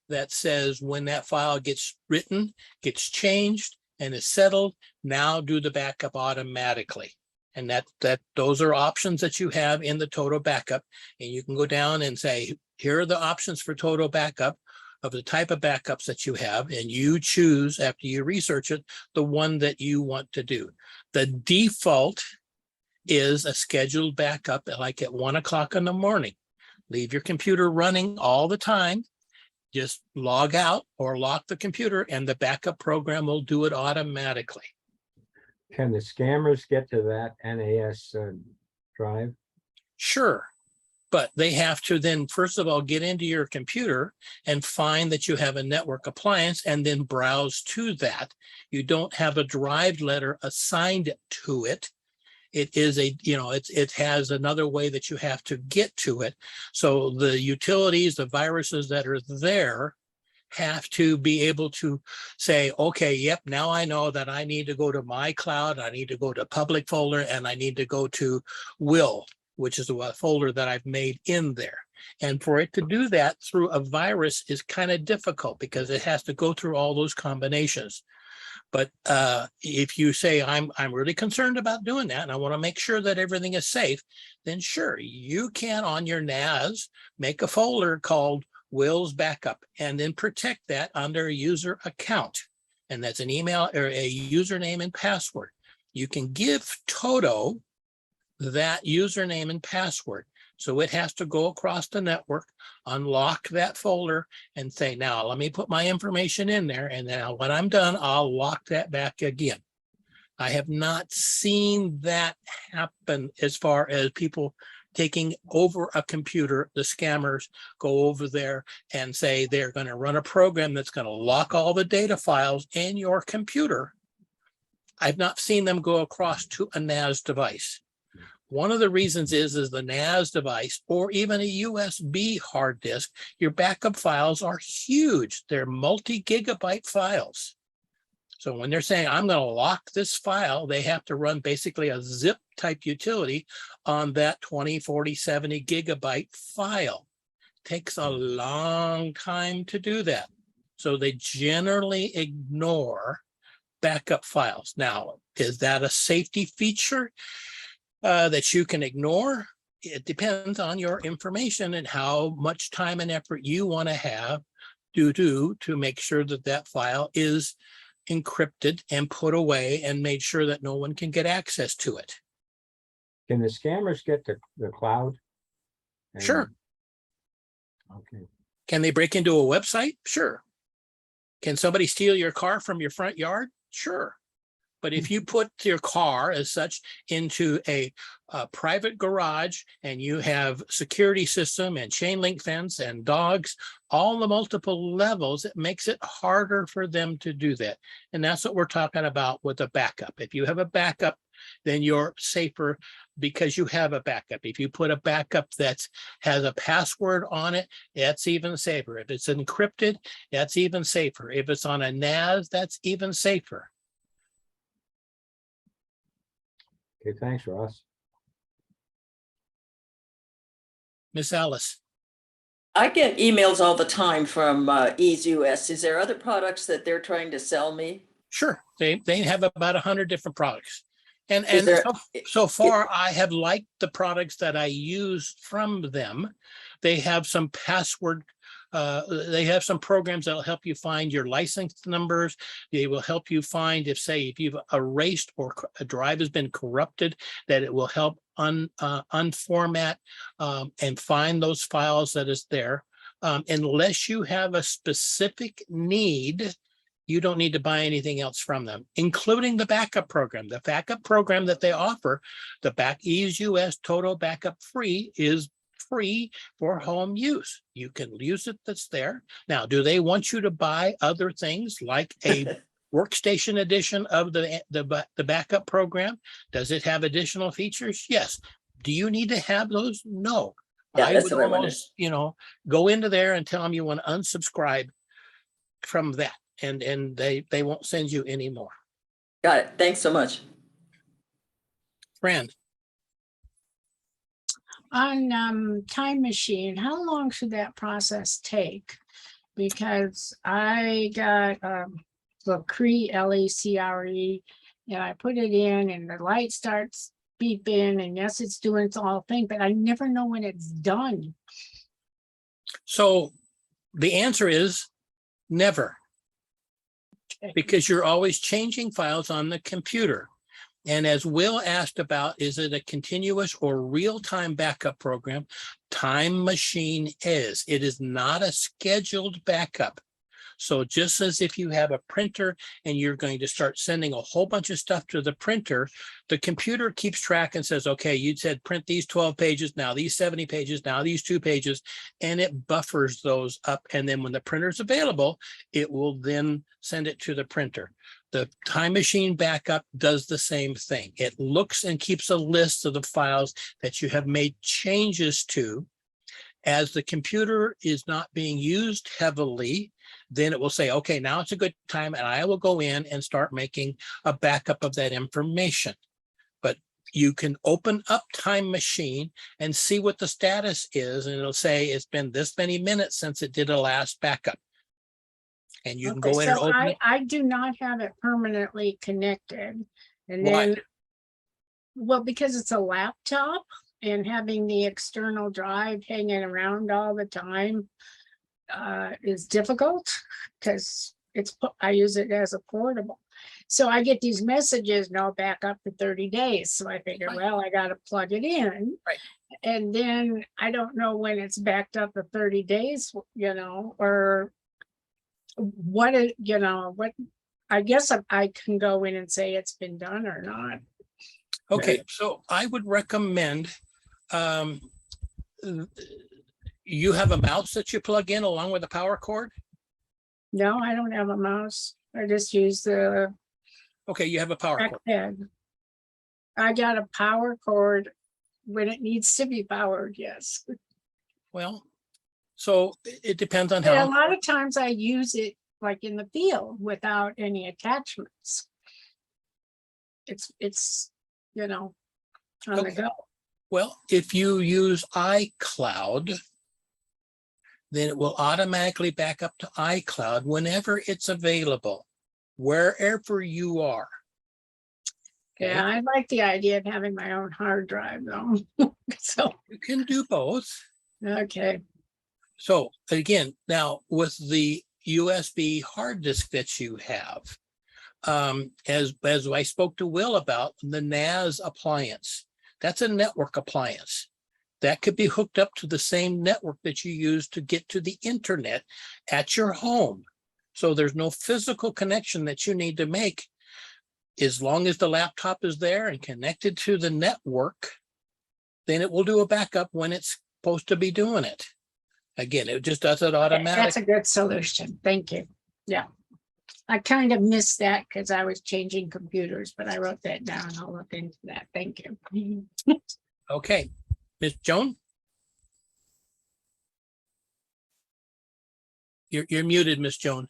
that says when that file gets written, gets changed, and is settled, now do the backup automatically. And those are options that you have in the Total Backup. And you can go down and say, here are the options for Total Backup of the type of backups that you have, and you choose, after you research it, the one that you want to do. The default is a scheduled backup, like at 1 o'clock in the morning. Leave your computer running all the time. Just log out or lock the computer, and the backup program will do it automatically. Can the scammers get to that NAS drive? Sure, But they have to then, first of all, get into your computer and find that you have a network appliance and then browse to that. You don't have a derived letter assigned to it. It is a, it has another way that you have to get to it. So the utilities, the viruses that are there have to be able to say, okay, yep, now I know that I need to go to my cloud, I need to go to public folder, and I need to go to will, which is a folder that I've made in there. And for it to do that through a virus is kind of difficult because it has to go through all those combinations. But if you say, I'm really concerned about doing that and I want to make sure that everything is safe, then sure, you can on your NAS make a folder called Will's Backup and then protect that under a user account. And that's an email or a username and password. You can give Toto that username and password. So it has to go across the network, unlock that folder and say, now let me put my information in there. And then when I'm done, I'll lock that back again. I have not seen that happen as far as people taking over a computer. The scammers go over there and say they're going to run a program that's going to lock all the data files in your computer. I've not seen them go across to a NAS device. One of the reasons is the NAS device or even a USB hard disk, your backup files are huge. They're multi-gigabyte files. So when they're saying, I'm going to lock this file, they have to run basically a zip type utility on that 20, 40, 70 gigabyte file. Takes a long time to do that. So they generally ignore backup files. Now, is that a safety feature that you can ignore? It depends on your information and how much time and effort you want to have to make sure that that file is encrypted and put away and made sure that no one can get access to it. Can the scammers get to the cloud? Sure. Okay. Can they break into a website? Sure. Can somebody steal your car from your front yard? Sure. But if you put your car as such into a private garage and you have security system and chain link fence and dogs, all the multiple levels, it makes it harder for them to do that. And that's what we're talking about with a backup. If you have a backup, then you're safer because you have a backup. If you put a backup that has a password on it, that's even safer. If it's encrypted, that's even safer. If it's on a NAS, that's even safer. Okay, thanks, Ross. Miss Alice. I get emails all the time from Ease US. Is there other products that they're trying to sell me? Sure. They have about 100 different products. And there- so far, I have liked the products that I use from them. They have some password. They have some programs that will help you find your license numbers. They will help you find if you've erased or a drive has been corrupted, that it will help unformat and find those files that is there. Unless you have a specific need, you don't need to buy anything else from them, including the backup program. The backup program that they offer, the Ease US Total Backup Free, is free for home use. You can use it, that's there. Now, do they want you to buy other things like a workstation edition of the backup program? Does it have additional features? Yes. Do you need to have those? No. Yeah, I that's would what I wanted. almost, go into there and tell them you want to unsubscribe from that, and they won't send you any more. Got it. Thanks so much. Fran. On Time Machine, how long should that process take? Because I got LACRE, LACRE, and I put it in and the light starts beeping, and yes, it's doing its all thing, but I never know when it's done. So the answer is never, because you're always changing files on the computer. And as Will asked about, is it a continuous or real-time backup program? Time Machine is. It is not a scheduled backup. So just as if you have a printer and you're going to start sending a whole bunch of stuff to the printer, the computer keeps track and says, okay, you said print these 12 pages, now these 70 pages, now these 2 pages, and it buffers those up. And then when the printer's available, it will then send it to the printer. The Time Machine backup does the same thing. It looks and keeps a list of the files that you have made changes to. As the computer is not being used heavily, then it will say, okay, now it's a good time, and I will go in and start making a backup of that information. But you can open up Time Machine and see what the status is, and it'll say it's been this many minutes since it did a last backup. And you can go in and So open it. I do not have it permanently connected. And Why? then, well, because it's a laptop and having the external drive hanging around all the time is difficult because I use it as a portable. So I get these messages, no backup for 30 days. So I figure, Right. well, I got to plug it in. Right. And then I don't know when it's backed up for 30 days, or what, I guess I can go in and say it's been done or not. Okay, so I would recommend you have a mouse that you plug in along with a power cord? No, I don't have a mouse. I just use the Okay, you have a power cord. trackpad. I got a power cord when it needs to be powered, yes. Well, so it depends on But a how. lot of times I use it like in the field without any attachments. It's on the Okay. go. Well, if you use iCloud, then it will automatically back up to iCloud whenever it's available, wherever you are. Okay. Yeah, I like the idea of having my own hard drive though. So, You can do both. okay. So again, now with the USB hard disk that you have, as I spoke to Will about the NAS appliance, that's a network appliance that could be hooked up to the same network that you use to get to the internet at your home. So there's no physical connection that you need to make. As long as the laptop is there and connected to the network, then it will do a backup when it's supposed to be doing it. Again, it just does it That's automatically. a good solution. Thank you. Yeah. I kind of missed that because I was changing computers, but I wrote that down. I'll look into that. Thank you. Okay, Ms. Joan? You're muted, Ms. Joan.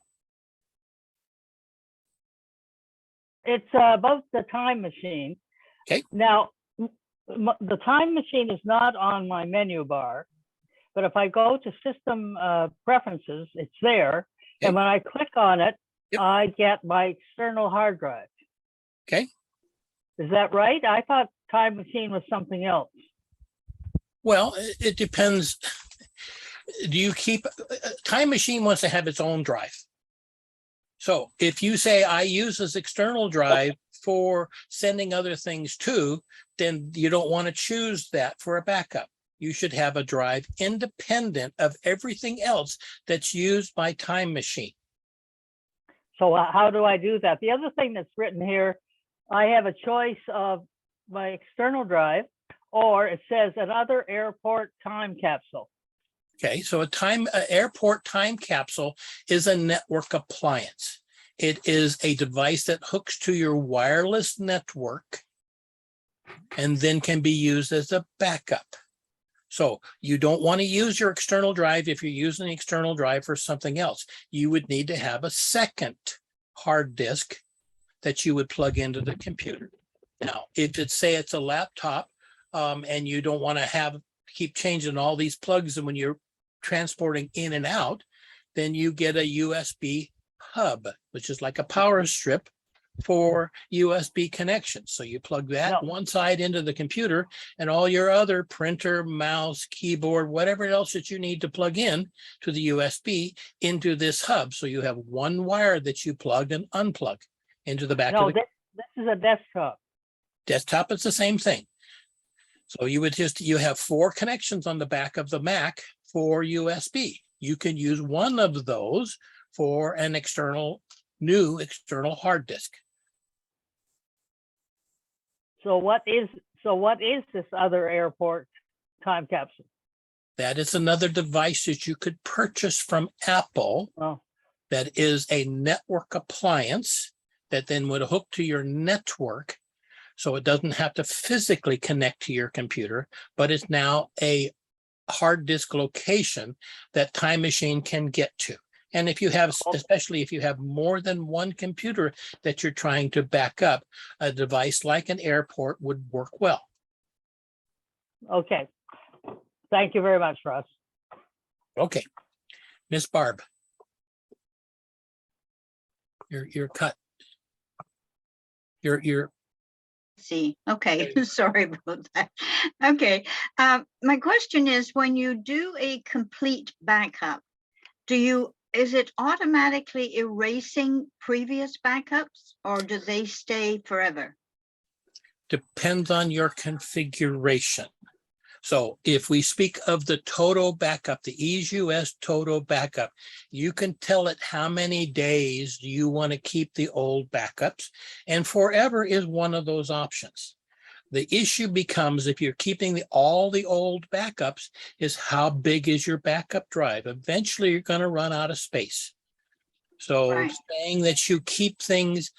It's about the Time Machine. Okay. Now, the Time Machine is not on my menu bar, but if I go to System Preferences, it's there. Okay. And when I click on it, Yep. I get my external hard drive. Okay. Is that right? I thought Time Machine was something else. Well, it depends. Do you keep, Time Machine wants to have its own drive. So if you say I use this external drive for sending other things to, then you don't want to choose that for a backup. You should have a drive independent of everything else that's used by Time Machine. So how do I do that? The other thing that's written here, I have a choice of my external drive, or it says another airport time capsule. Okay, so a airport time capsule is a network appliance. It is a device that hooks to your wireless network and then can be used as a backup. So you don't want to use your external drive if you're using the external drive for something else. You would need to have a second hard disk that you would plug into the computer. Now, if it's a laptop and you don't want to keep changing all these plugs, and when you're transporting in and out, then you get a USB hub, which is like a power strip for USB connections. So you plug that one side into the computer, and all your other printer, mouse, keyboard, whatever else that you need to plug in to the USB into this hub. So you have one wire that you plug and unplug into the back of the this is a desktop. desktop. It's the same thing. So you have 4 connections on the back of the Mac for USB. You can use one of those for an new external hard disk. So what is this other airport time capsule? That is another device that you could purchase from Apple. Oh, That is a network appliance that then would hook to your network. So it doesn't have to physically connect to your computer, but it's now a hard disk location that Time Machine can get to. And if you have, especially if you have more than one computer that you're trying to back up, a device like an airport would work well. okay. Thank you very much, Russ. Okay. Miss Barb. You're cut. You're See, okay, sorry about that. Okay, my question is, when you do a complete backup, is it automatically erasing previous backups, or do they stay forever? depends on your configuration. So if we speak of the Toto backup, the EaseUS Toto backup, you can tell it how many days you want to keep the old backups, and forever is one of those options. The issue becomes, if you're keeping all the old backups, is how big is your backup drive? Eventually, you're going to run out of space. So Right. saying that you keep things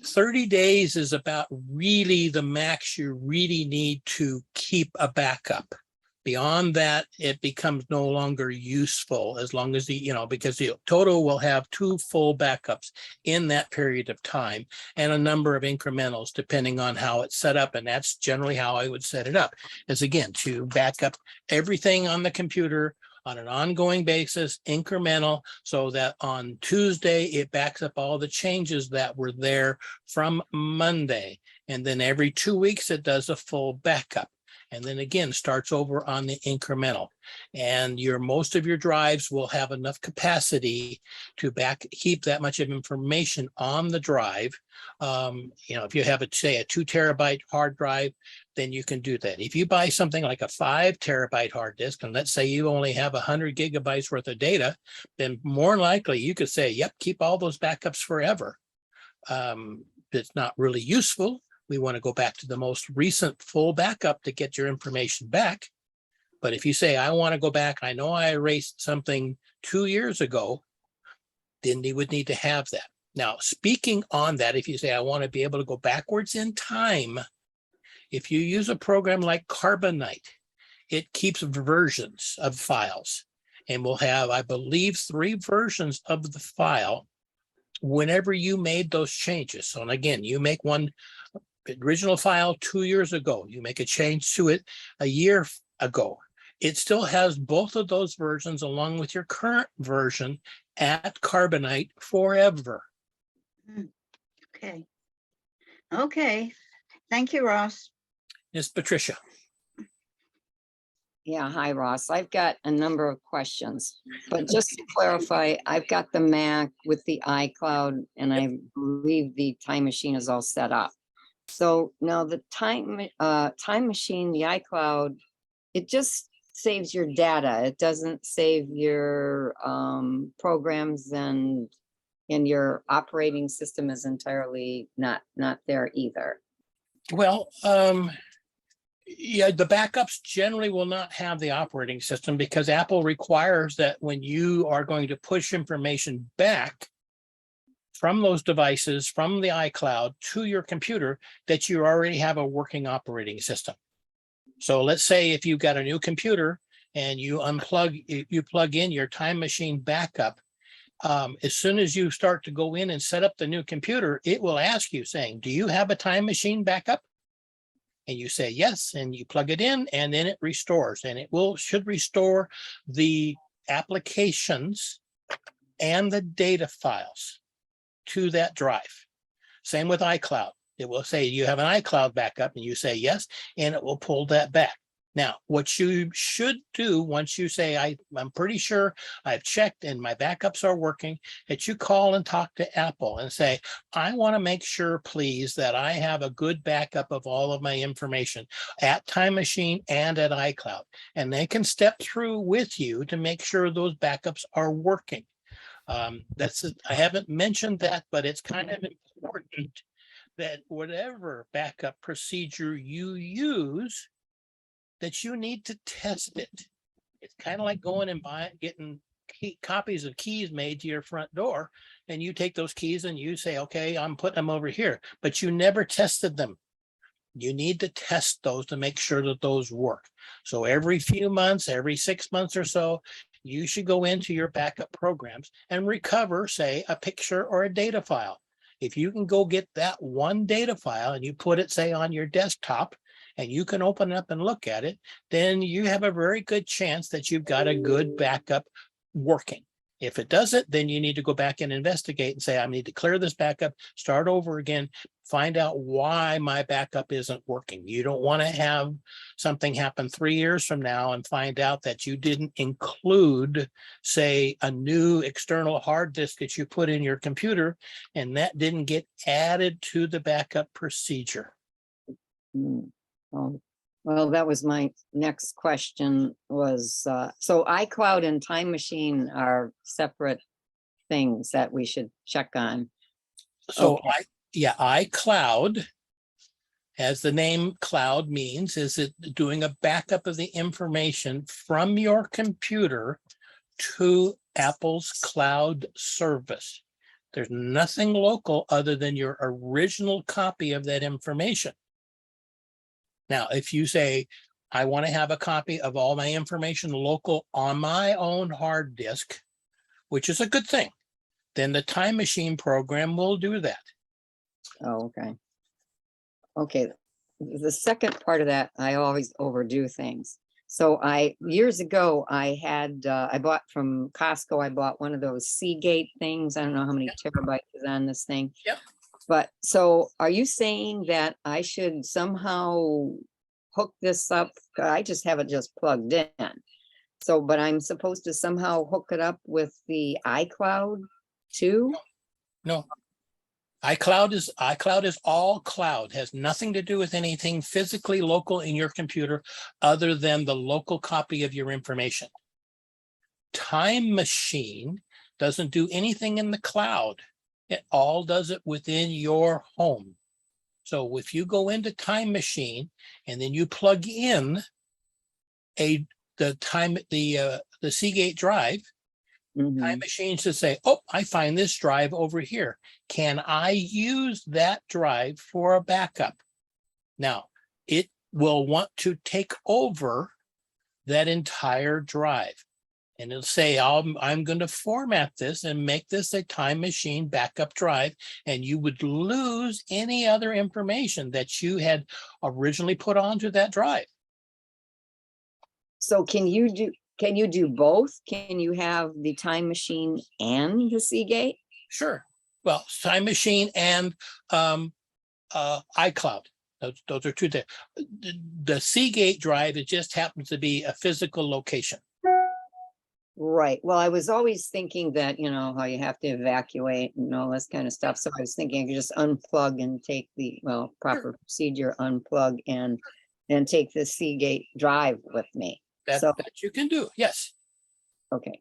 30 days is about really the max you really need to keep a backup. Beyond that, it becomes no longer useful as long as because the Toto will have 2 full backups in that period of time and a number of incrementals depending on how it's set up. And that's generally how I would set it up, is again, to back up everything on the computer on an ongoing basis, incremental, so that on Tuesday, it backs up all the changes that were there from Monday. And then every 2 weeks, it does a full backup. And then again, starts over on the incremental. And most of your drives will have enough capacity to keep that much of information on the drive. If you have say a 2 terabyte hard drive, then you can do that. If you buy something like a 5 terabyte hard disk, and let's say you only have 100 gigabytes worth of data, then more likely you could say, yep, keep all those backups forever. It's not really useful. We want to go back to the most recent full backup to get your information back. But if you say, I want to go back, I know I erased something 2 years ago, then you would need to have that. Now, speaking on that, if you say, I want to be able to go backwards in time, if you use a program like Carbonite, it keeps versions of files and will have, I believe, 3 versions of the file whenever you made those changes. So, and again, you make one original file 2 years ago, you make a change to it a year ago. It still has both of those versions along with your current version at Carbonite forever. Okay. Okay. Thank you, Ross. Miss Patricia. Yeah, hi, Ross. I've got a number of questions, but just to clarify, I've got the Mac with the iCloud, and I believe the Time Machine is all set up. So now the Time Machine, the iCloud, it just saves your data. It doesn't save your programs, and your operating system is entirely not there either. Well, yeah, the backups generally will not have the operating system because Apple requires that when you are going to push information back from those devices, from the iCloud to your computer, that you already have a working operating system. So let's say if you've got a new computer and you plug in your Time Machine backup, as soon as you start to go in and set up the new computer, it will ask you saying, do you have a Time Machine backup? And you say yes, and you plug it in, and then it restores, and it should restore the applications and the data files to that drive. Same with iCloud. It will say you have an iCloud backup, and you say yes, and it will pull that back. Now, what you should do once you say, I'm pretty sure I've checked and my backups are working, that you call and talk to Apple and say, I want to make sure, please, that I have a good backup of all of my information at Time Machine and at iCloud. And they can step through with you to make sure those backups are working. I haven't mentioned that, but it's kind of important that whatever backup procedure you use, that you need to test it. It's kind of like going and getting copies of keys made to your front door, and you take those keys and you say, okay, I'm putting them over here, but you never tested them. You need to test those to make sure that those work. So every few months, every 6 months or so, you should go into your backup programs and recover, say, a picture or a data file. If you can go get that one data file and you put it, say, on your desktop, and you can open it up and look at it, then you have a very good chance that you've got a good backup working. If it doesn't, then you need to go back and investigate and say, I need to clear this backup, start over again, find out why my backup isn't working. You don't want to have something happen 3 years from now and find out that you didn't include, say, a new external hard disk that you put in your computer, and that didn't get added to the backup procedure. Oh, well, that was my next question was, so iCloud and Time Machine are separate things that we should check on. So Okay. iCloud, as the name cloud means, is it doing a backup of the information from your computer to Apple's cloud service. There's nothing local other than your original copy of that information. Now, if you say, I want to have a copy of all my information local on my own hard disk, which is a good thing, then the Time Machine program will do that. Oh, okay. Okay. The second part of that, I always overdo things. So years ago, I bought from Costco, I bought one of those Seagate things. I don't know how many terabytes is on this thing. Yep. But so are you saying that I should somehow hook this up? I just have it just plugged in. So, but I'm supposed to somehow hook it up with the iCloud too? No. iCloud is all cloud, has nothing to do with anything physically local in your computer other than the local copy of your information. Time Machine doesn't do anything in the cloud. It all does it within your home. So if you go into Time Machine and then you plug in the Seagate drive, Time Machine should say, oh, I find this drive over here. Can I use that drive for a backup? Now, it will want to take over that entire drive. And it'll say, I'm going to format this and make this a Time Machine backup drive. And you would lose any other information that you had originally put onto that drive. So can you do both? Can you have the Time Machine and the Seagate? Sure. Well, Time Machine and iCloud. Those are two things. The Seagate drive, it just happens to be a physical location. Right. Well, I was always thinking that, you know, how you have to evacuate and all this kind of stuff. So I was thinking I could just unplug and take the, proper procedure, unplug and take the Seagate drive with me. That you can do, yes. Okay.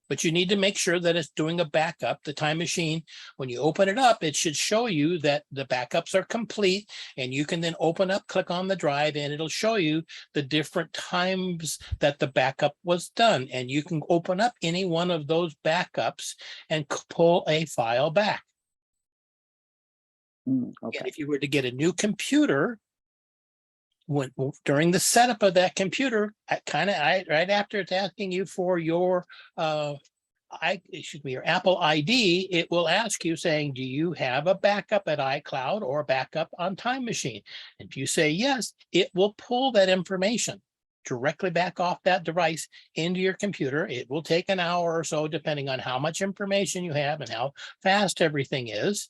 But you need to make sure that it's doing a backup. The Time Machine, when you open it up, it should show you that the backups are complete, and you can then open up, click on the drive, and it'll show you the different times that the backup was done. And you can open up any one of those backups and pull a file back. Okay. And if you were to get a new computer, during the setup of that computer, right after it's asking you for your your Apple ID, it will ask you saying, do you have a backup at iCloud or a backup on Time Machine? And if you say yes, it will pull that information directly back off that device into your computer. It will take an hour or so, depending on how much information you have and how fast everything is.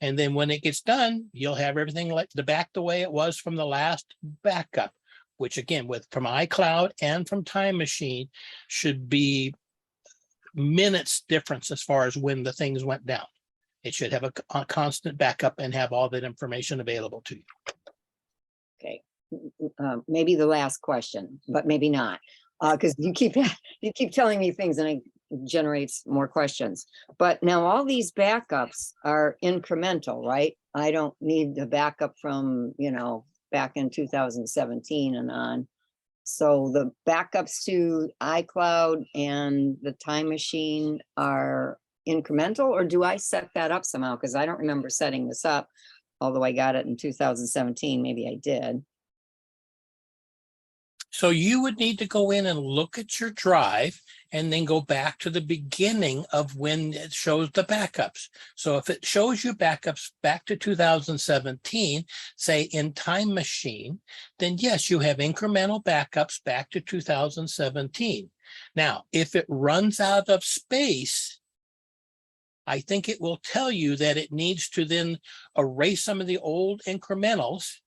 And then when it gets done, you'll have everything the way it was from the last backup, which again, from iCloud and from Time Machine should be minutes difference as far as when the things went down. It should have a constant backup and have all that information available to you. Okay. Maybe the last question, but maybe not, because you keep telling me things and generates more questions. But now all these backups are incremental, right? I don't need the backup from, back in 2017 and on. So the backups to iCloud and the Time Machine are incremental, or do I set that up somehow? Because I don't remember setting this up, although I got it in 2017, maybe I did. So you would need to go in and look at your drive and then go back to the beginning of when it shows the backups. So if it shows you backups back to 2017, say in Time Machine, then yes, you have incremental backups back to 2017. Now, if it runs out of space, I think it will tell you that it needs to then erase some of the old incrementals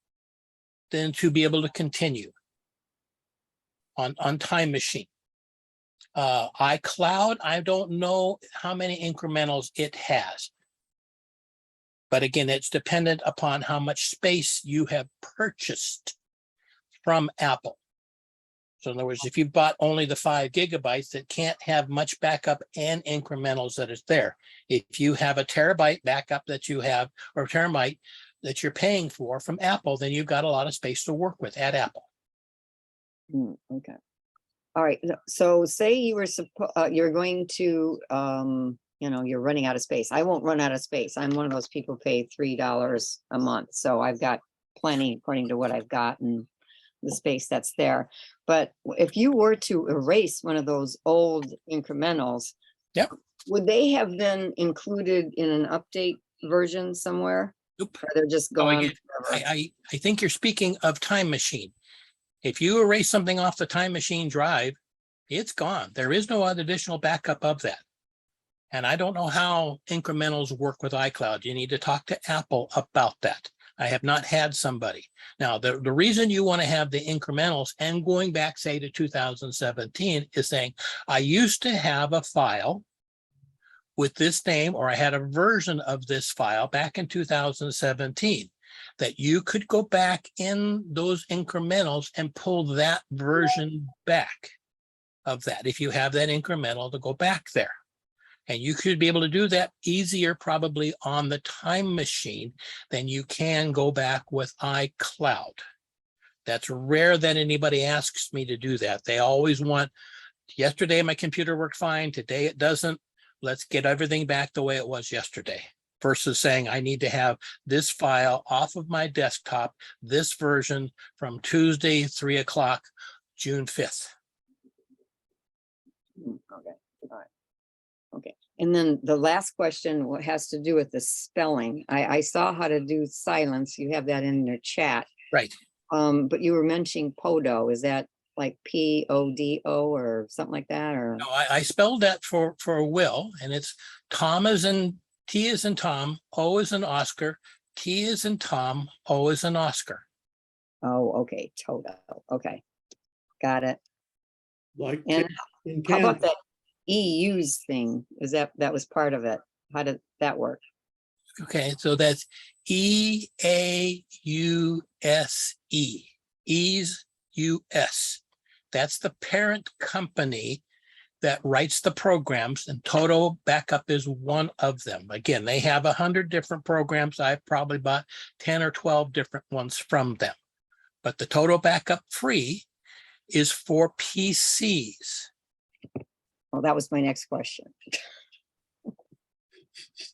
then to be able to continue on Time Machine. iCloud, I don't know how many incrementals it has. But again, it's dependent upon how much space you have purchased from Apple. So in other words, if you bought only the 5 gigabytes, it can't have much backup and incrementals that is there. If you have a terabyte backup that you have, or terabyte that you're paying for from Apple, then you've got a lot of space to work with at Apple. Okay. All right. So say you were you're going to, you're running out of space. I won't run out of space. I'm one of those people who pay $3 a month. So I've got plenty according to what I've got and the space that's there. But if you were to erase one of those old incrementals, yep, would they have been included in an update version somewhere? Nope. Or they're just Oh, gone. again, I think you're speaking of Time Machine. If you erase something off the Time Machine drive, it's gone. There is no other additional backup of that. And I don't know how incrementals work with iCloud. You need to talk to Apple about that. I have not had somebody. Now, the reason you want to have the incrementals and going back, say, to 2017 is saying, I used to have a file with this name, or I had a version of this file back in 2017. That you could go back in those incrementals and pull that version back of that if you have that incremental to go back there. And you could be able to do that easier probably on the Time Machine than you can go back with iCloud. That's rare that anybody asks me to do that. They always want, yesterday my computer worked fine, today it doesn't. Let's get everything back the way it was yesterday. Versus saying I need to have this file off of my desktop, this version from Tuesday, 3 o'clock, June 5th. Okay. All right. Okay. And then the last question has to do with the spelling. I saw how to do silence. You have that in your chat. Right. But you were mentioning PODO. Is that like PODO or something like that? Or No, I spelled that for Will, and it's Tom as in T is in Tom, O is in Oscar, T is in Tom, O is in Oscar. oh, okay, Toto. Okay, got it. Like And in how about Canada. that EU's thing? Is that was part of it? How did that work? Okay, so that's EAUSE, E's US. That's the parent company that writes the programs, and Toto Backup is one of them. Again, they have 100 different programs. I've probably bought 10 or 12 different ones from them. But the Toto Backup Free is for PCs. Well, that was my next question.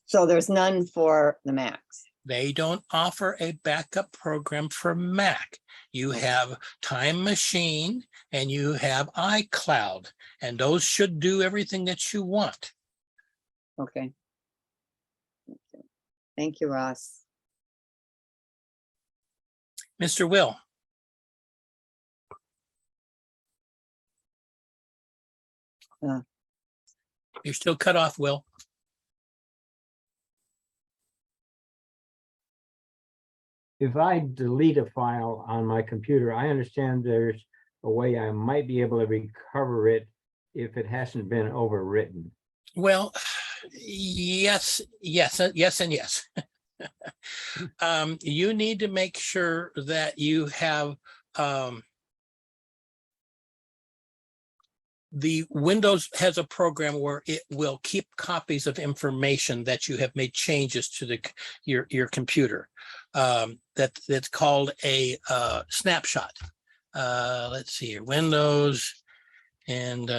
So there's none for the Macs. They don't offer a backup program for Mac. You have Time Machine and you have iCloud, and those should do everything that you want. Okay. Thank you, Ross. Mr. Will. You're still cut off, Will. If I delete a file on my computer, I understand there's a way I might be able to recover it if it hasn't been overwritten. Well, yes, and yes. You need to make sure that you have the Windows has a program where it will keep copies of information that you have made changes to your computer. That's called a snapshot. Let's see here, Windows and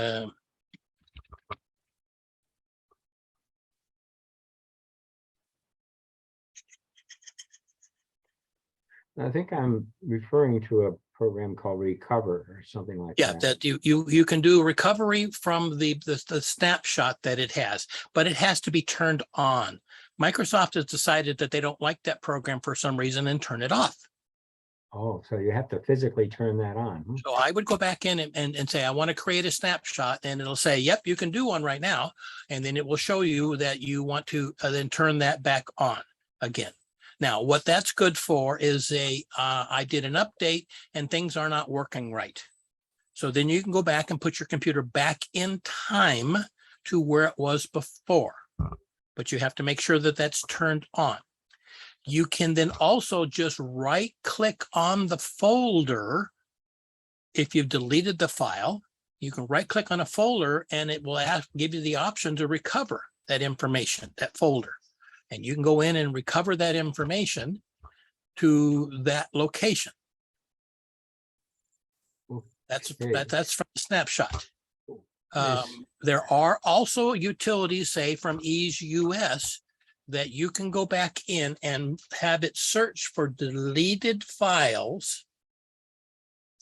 I think I'm referring to a program called Recover or something like yeah, that. that you can do recovery from the snapshot that it has, but it has to be turned on. Microsoft has decided that they don't like that program for some reason and turn it off. Oh, so you have to physically turn that on. Hmm. So I would go back in and say, I want to create a snapshot, and it'll say, yep, you can do one right now. And then it will show you that you want to then turn that back on again. Now, what that's good for is I did an update and things are not working right. So then you can go back and put your computer back in time to where it was before, but you have to make sure that that's turned on. You can then also just right click on the folder. If you've deleted the file, you can right click on a folder and it will give you the option to recover that information, that folder. And you can go in and recover that information to that location. That's from the snapshot. There are also utilities, say from Ease US, that you can go back in and have it search for deleted files.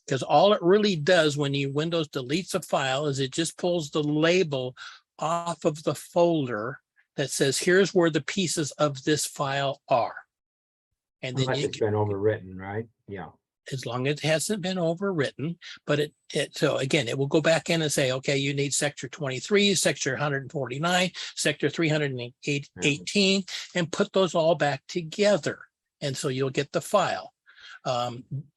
Because all it really does when Windows deletes a file is it just pulls the label off of the folder that says, here's where the pieces of this file are. And then Unless it's been overwritten, right? Yeah. As long as it hasn't been overwritten, but so again, it will go back in and say, okay, you need sector 23, sector 149, sector 318, and put those all back together. And so you'll get the file.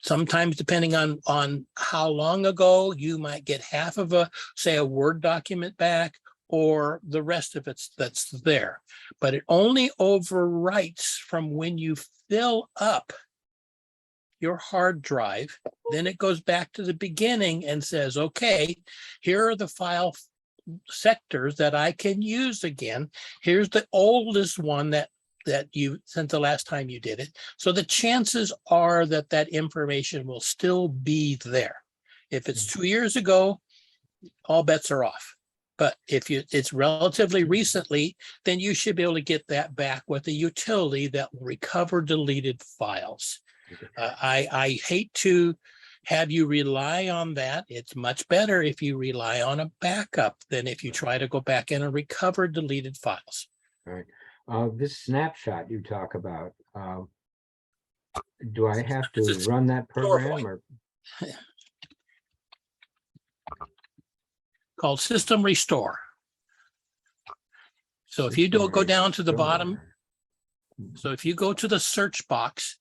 Sometimes depending on how long ago, you might get half of say a Word document back, or the rest of it that's there. But it only overwrites from when you fill up your hard drive. Then it goes back to the beginning and says, okay, here are the file sectors that I can use again. Here's the oldest one that you since the last time you did it. So the chances are that that information will still be there. If it's 2 years ago, all bets are off. But if it's relatively recently, then you should be able to get that back with a utility that will recover deleted files. I hate to have you rely on that. It's much better if you rely on a backup than if you try to go back in and recover deleted files. All right. This snapshot you talk about, do I have to run that program or? Called System Restore. So if you go down to the bottom, so if you go to the search box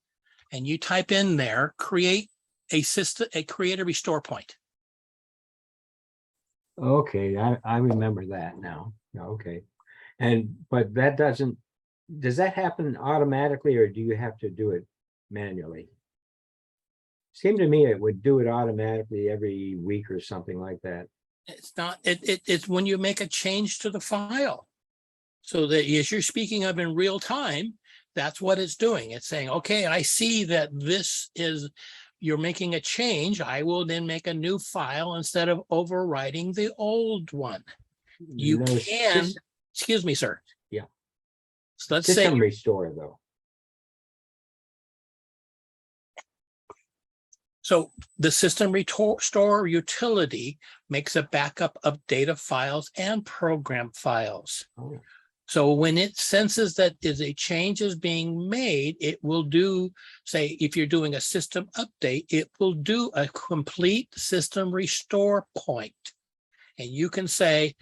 and you type in there, create a restore point. Okay, I remember that now. Okay. But that does that happen automatically or do you have to do it manually? Seemed to me it would do it automatically every week or something like that. It's not, it's when you make a change to the file. So that as you're speaking of in real time, that's what it's doing. It's saying, okay, I see that you're making a change. I will then make a new file instead of overwriting the old one. You can, excuse me, sir. Yeah. So let's say System restore though. So the System Restore utility makes a backup of data files and program files. Oh. So when it senses that a change is being made, it will do, say, if you're doing a system update, it will do a complete system restore point. And you can say,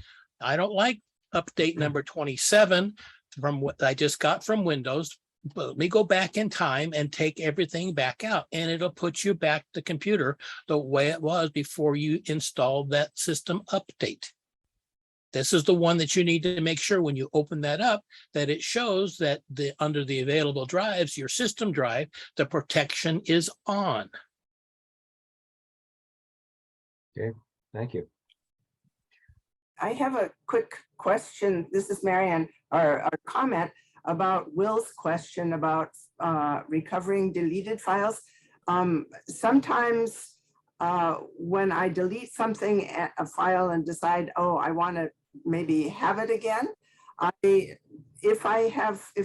I don't like update number 27 from what I just got from Windows. But let me go back in time and take everything back out, and it'll put you back the computer the way it was before you installed that system update. This is the one that you need to make sure when you open that up, that it shows that under the available drives, your system drive, the protection is on. Okay, thank you. I have a quick question. This is Marianne, or comment about Will's question about recovering deleted files. Sometimes when I delete something, a file, and decide, oh, I want to maybe have it again, if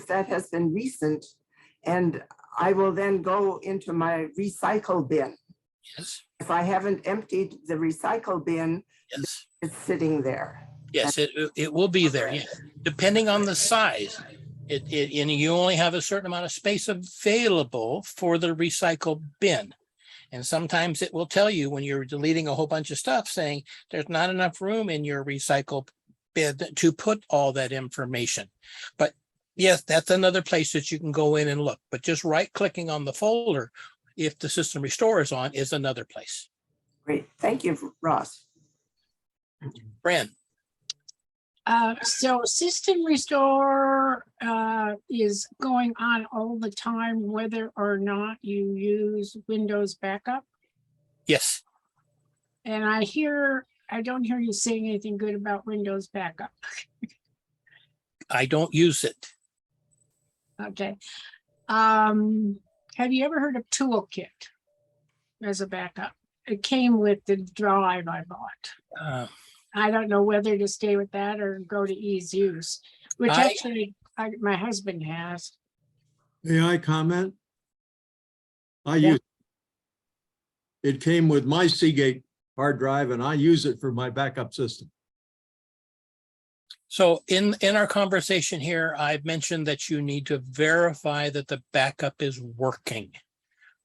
that has been recent, and I will then go into my recycle bin. Yes, If I haven't emptied the recycle bin, yes, it's sitting there. yes, it will be there, yeah. Depending on the size. And you only have a certain amount of space available for the recycle bin. And sometimes it will tell you when you're deleting a whole bunch of stuff saying there's not enough room in your recycle bin to put all that information. But yes, that's another place that you can go in and look, but just right clicking on the folder, if the system restore is on, is another place. Great, thank you, Ross. Fran, So system restore is going on all the time, whether or not you use Windows backup. yes, And I don't hear you saying anything good about Windows backup. I don't use it. Okay. Have you ever heard of Toolkit as a backup? It came with the drive I bought. I don't know whether to stay with that or go to ease use, which actually my husband has. May I comment? I Yeah. use it came with my Seagate hard drive, and I use it for my backup system. So in our conversation here, I've mentioned that you need to verify that the backup is working.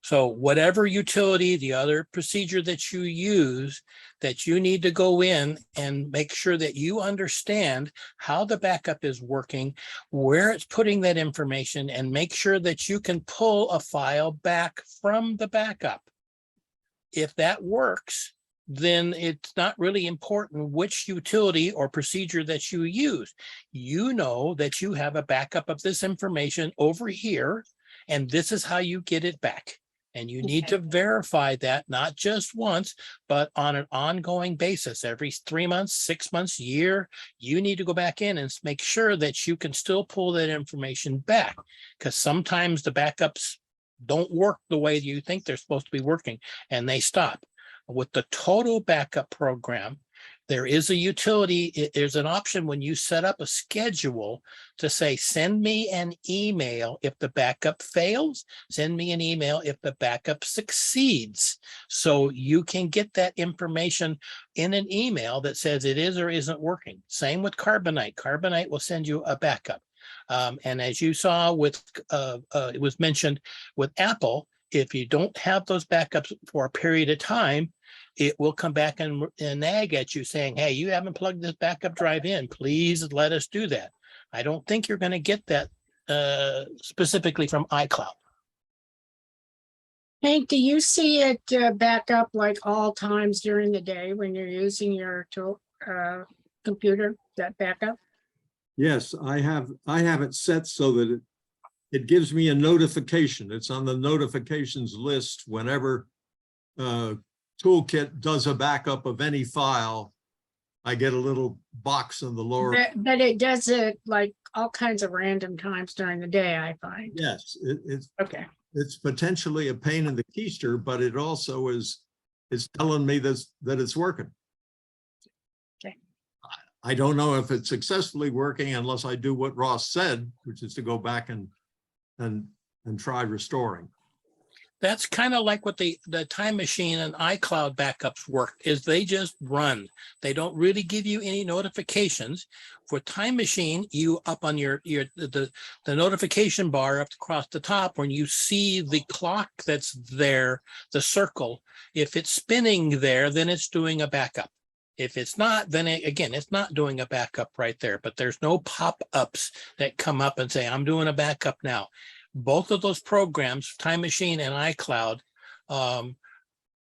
So whatever utility, the other procedure that you use, that you need to go in and make sure that you understand how the backup is working, where it's putting that information, and make sure that you can pull a file back from the backup. If that works, then it's not really important which utility or procedure that you use. You know that you have a backup of this information over here, and this is how you get it back. And you need to verify that not just once, but on an ongoing basis. Every 3 months, 6 months, year, you need to go back in and make sure that you can still pull that information back, because sometimes the backups don't work the way you think they're supposed to be working, and they stop. With the total backup program, there is a utility. There's an option when you set up a schedule to say, send me an email if the backup fails, send me an email if the backup succeeds. So you can get that information in an email that says it is or isn't working. Same with Carbonite. Carbonite will send you a backup. And as you saw with, it was mentioned with Apple, if you don't have those backups for a period of time, it will come back and nag at you saying, hey, you haven't plugged this backup drive in. Please let us do that. I don't think you're going to get that specifically from iCloud. Hank, do you see it back up like all times during the day when you're using your computer, that backup? Yes, I have it set so that it gives me a notification. It's on the notifications list whenever Toolkit does a backup of any file. I get a little box in the lower. But it does it like all kinds of random times during the day, I find. Yes, it's Okay. It's potentially a pain in the keister, but it also is telling me that it's working. Okay. I don't know if it's successfully working unless I do what Ross said, which is to go back and try restoring. That's kind of like what the Time Machine and iCloud backups work, is they just run. They don't really give you any notifications. For Time Machine, you up on the notification bar up across the top, when you see the clock that's there, the circle, if it's spinning there, then it's doing a backup. If it's not, then again, it's not doing a backup right there, but there's no pop-ups that come up and say, I'm doing a backup now. Both of those programs, Time Machine and iCloud,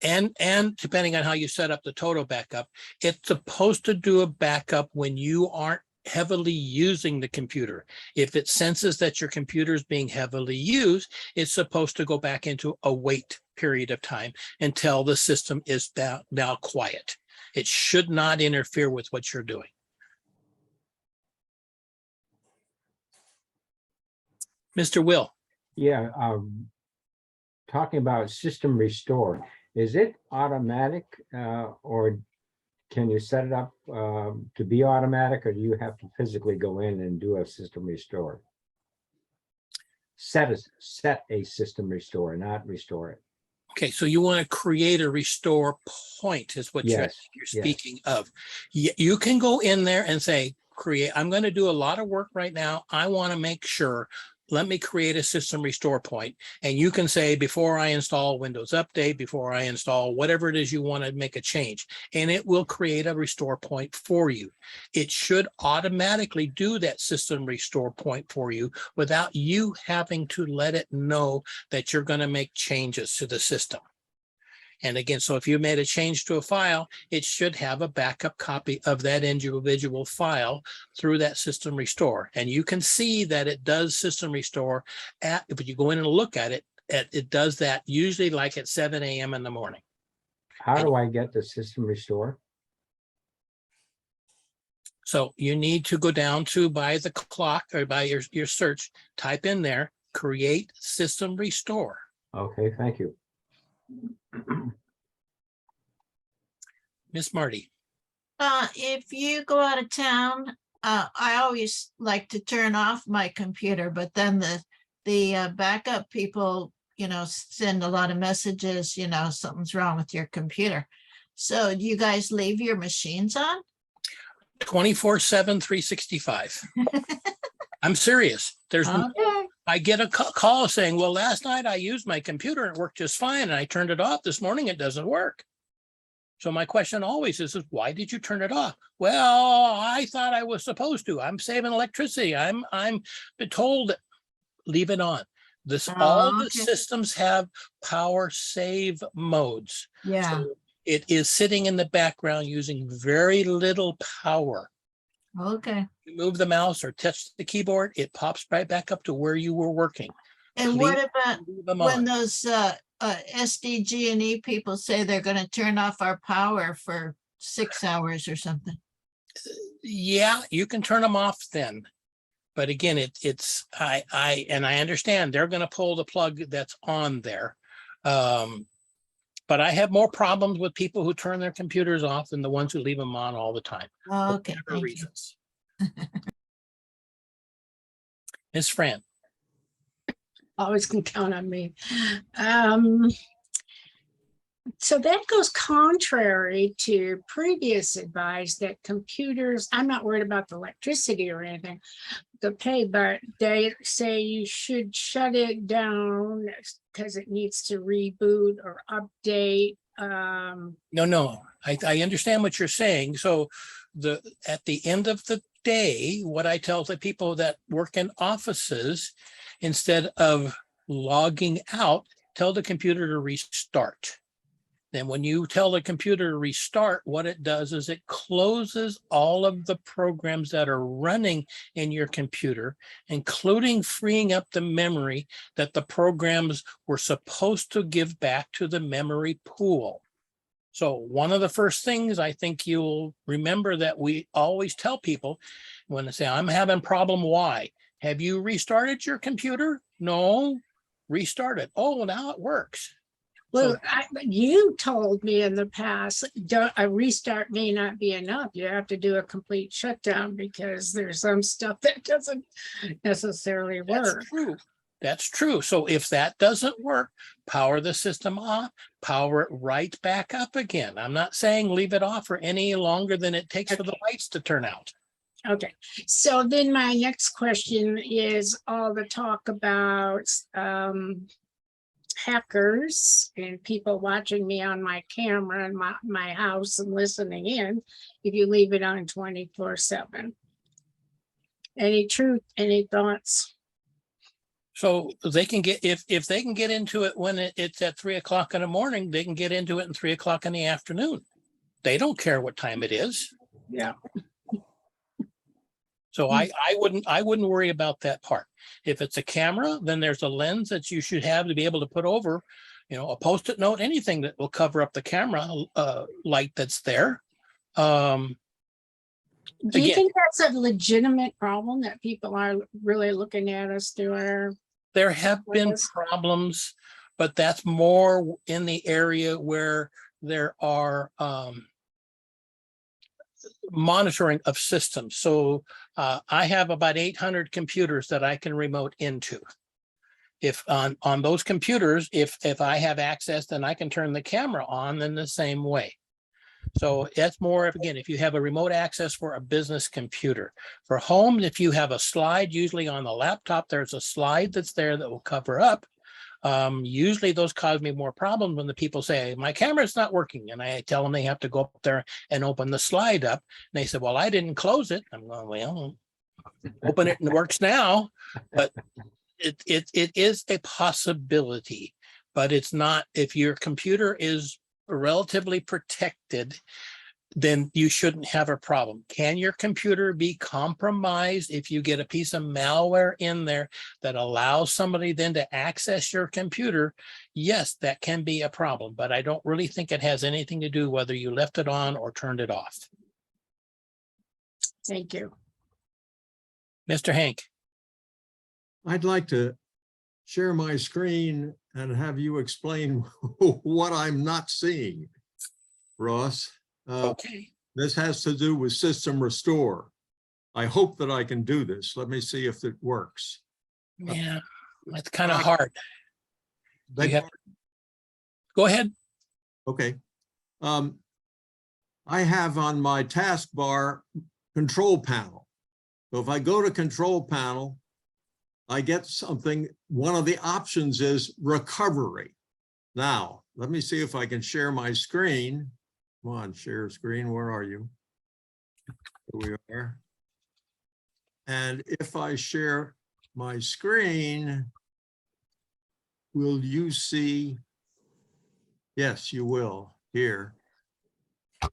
and depending on how you set up the total backup, it's supposed to do a backup when you aren't heavily using the computer. If it senses that your computer is being heavily used, it's supposed to go back into a wait period of time until the system is now quiet. It should not interfere with what you're doing. Mr. Will, Yeah, talking about system restore, is it automatic or can you set it up to be automatic, or do you have to physically go in and do a system restore? Set a system restore, not restore it. okay, so you want to create a restore point is what Yes, you're yes. speaking of. You can go in there and say, I'm going to do a lot of work right now. I want to make sure, let me create a system restore point. And you can say, before I install Windows Update, before I install whatever it is you want to make a change, and it will create a restore point for you. It should automatically do that system restore point for you without you having to let it know that you're going to make changes to the system. And again, so if you made a change to a file, it should have a backup copy of that individual file through that system restore. And you can see that it does system restore if you go in and look at it, it does that usually like at 7 a.m. in the morning. How do I get the system restore? So you need to go down to by the clock or by your search, type in there, create system restore. Okay, thank you. Miss Marty. If you go out of town, I always like to turn off my computer, but then the backup people, send a lot of messages, something's wrong with your computer. So do you guys leave your machines on? 24/7, 365. I'm serious. Okay. I get a call saying, well, last night I used my computer and it worked just fine. And I turned it off. This morning it doesn't work. So my question always is why did you turn it off? Well, I thought I was supposed to. I'm saving electricity. I'm been told, leave it on. All the systems have power save modes. Yeah. So it is sitting in the background using very little power. Okay. You move the mouse or touch the keyboard, it pops right back up to where you were working. And what about them when on. those SDG&E people say they're going to turn off our power for 6 hours or something? Yeah, you can turn them off then. But again, I understand they're going to pull the plug that's on there. But I have more problems with people who turn their computers off than the ones who leave them on all the time. Oh, okay. For whatever reasons. Ms. Fran. Always can count on me. So that goes contrary to previous advice that computers, I'm not worried about the electricity or anything, the pay, but they say you should shut it down because it needs to reboot or update. No, I understand what you're saying. So at the end of the day, what I tell the people that work in offices, instead of logging out, tell the computer to restart. Then when you tell the computer to restart, what it does is it closes all of the programs that are running in your computer, including freeing up the memory that the programs were supposed to give back to the memory pool. So one of the first things I think you'll remember that we always tell people when they say, I'm having problem, why? Have you restarted your computer? No, restart it. Oh, now it works. Well, you told me in the past, a restart may not be enough. You have to do a complete shutdown because there's some stuff that doesn't necessarily work. That's true. That's true. So if that doesn't work, power the system off, power it right back up again. I'm not saying leave it off for any longer than it takes for the lights to turn out. Okay, so then my next question is all the talk about hackers and people watching me on my camera in my house and listening in if you leave it on 24/7. Any truth, any thoughts? So they can get, if they can get into it when it's at 3 o'clock in the morning, they can get into it at 3 o'clock in the afternoon. They don't care what time it is. Yeah. So I wouldn't worry about that part. If it's a camera, then there's a lens that you should have to be able to put over a Post-it note, anything that will cover up the camera light that's there. Do you Again, think that's a legitimate problem that people are really looking at us through there have been Yes. problems, but that's more in the area where there are monitoring of systems. So I have about 800 computers that I can remote into. If on those computers, if I have access, then I can turn the camera on in the same way. So that's more of, again, if you have a remote access for a business computer. For home, if you have a slide, usually on the laptop, there's a slide that's there that will cover up. Usually those cause me more problems when the people say, my camera's not working. And I tell them they have to go up there and open the slide up. And they said, well, I didn't close it. I'm going, well, open it and it works now. But it is a possibility, but it's not. If your computer is relatively protected, then you shouldn't have a problem. Can your computer be compromised if you get a piece of malware in there that allows somebody then to access your computer? Yes, that can be a problem, but I don't really think it has anything to do whether you left it on or turned it off. Thank you. Mr. Hank. I'd like to share my screen and have you explain what I'm not seeing, Ross. Okay. This has to do with system restore. I hope that I can do this. Let me see if it works. Yeah, that's kind of hard. Beg have- Go ahead. Okay. I have on my taskbar control panel. So if I go to control panel, I get something. One of the options is recovery. Now, let me see if I can share my screen. Come on, share screen. Where are you? Here we are. And if I share my screen, will you see? Yes, you will here. So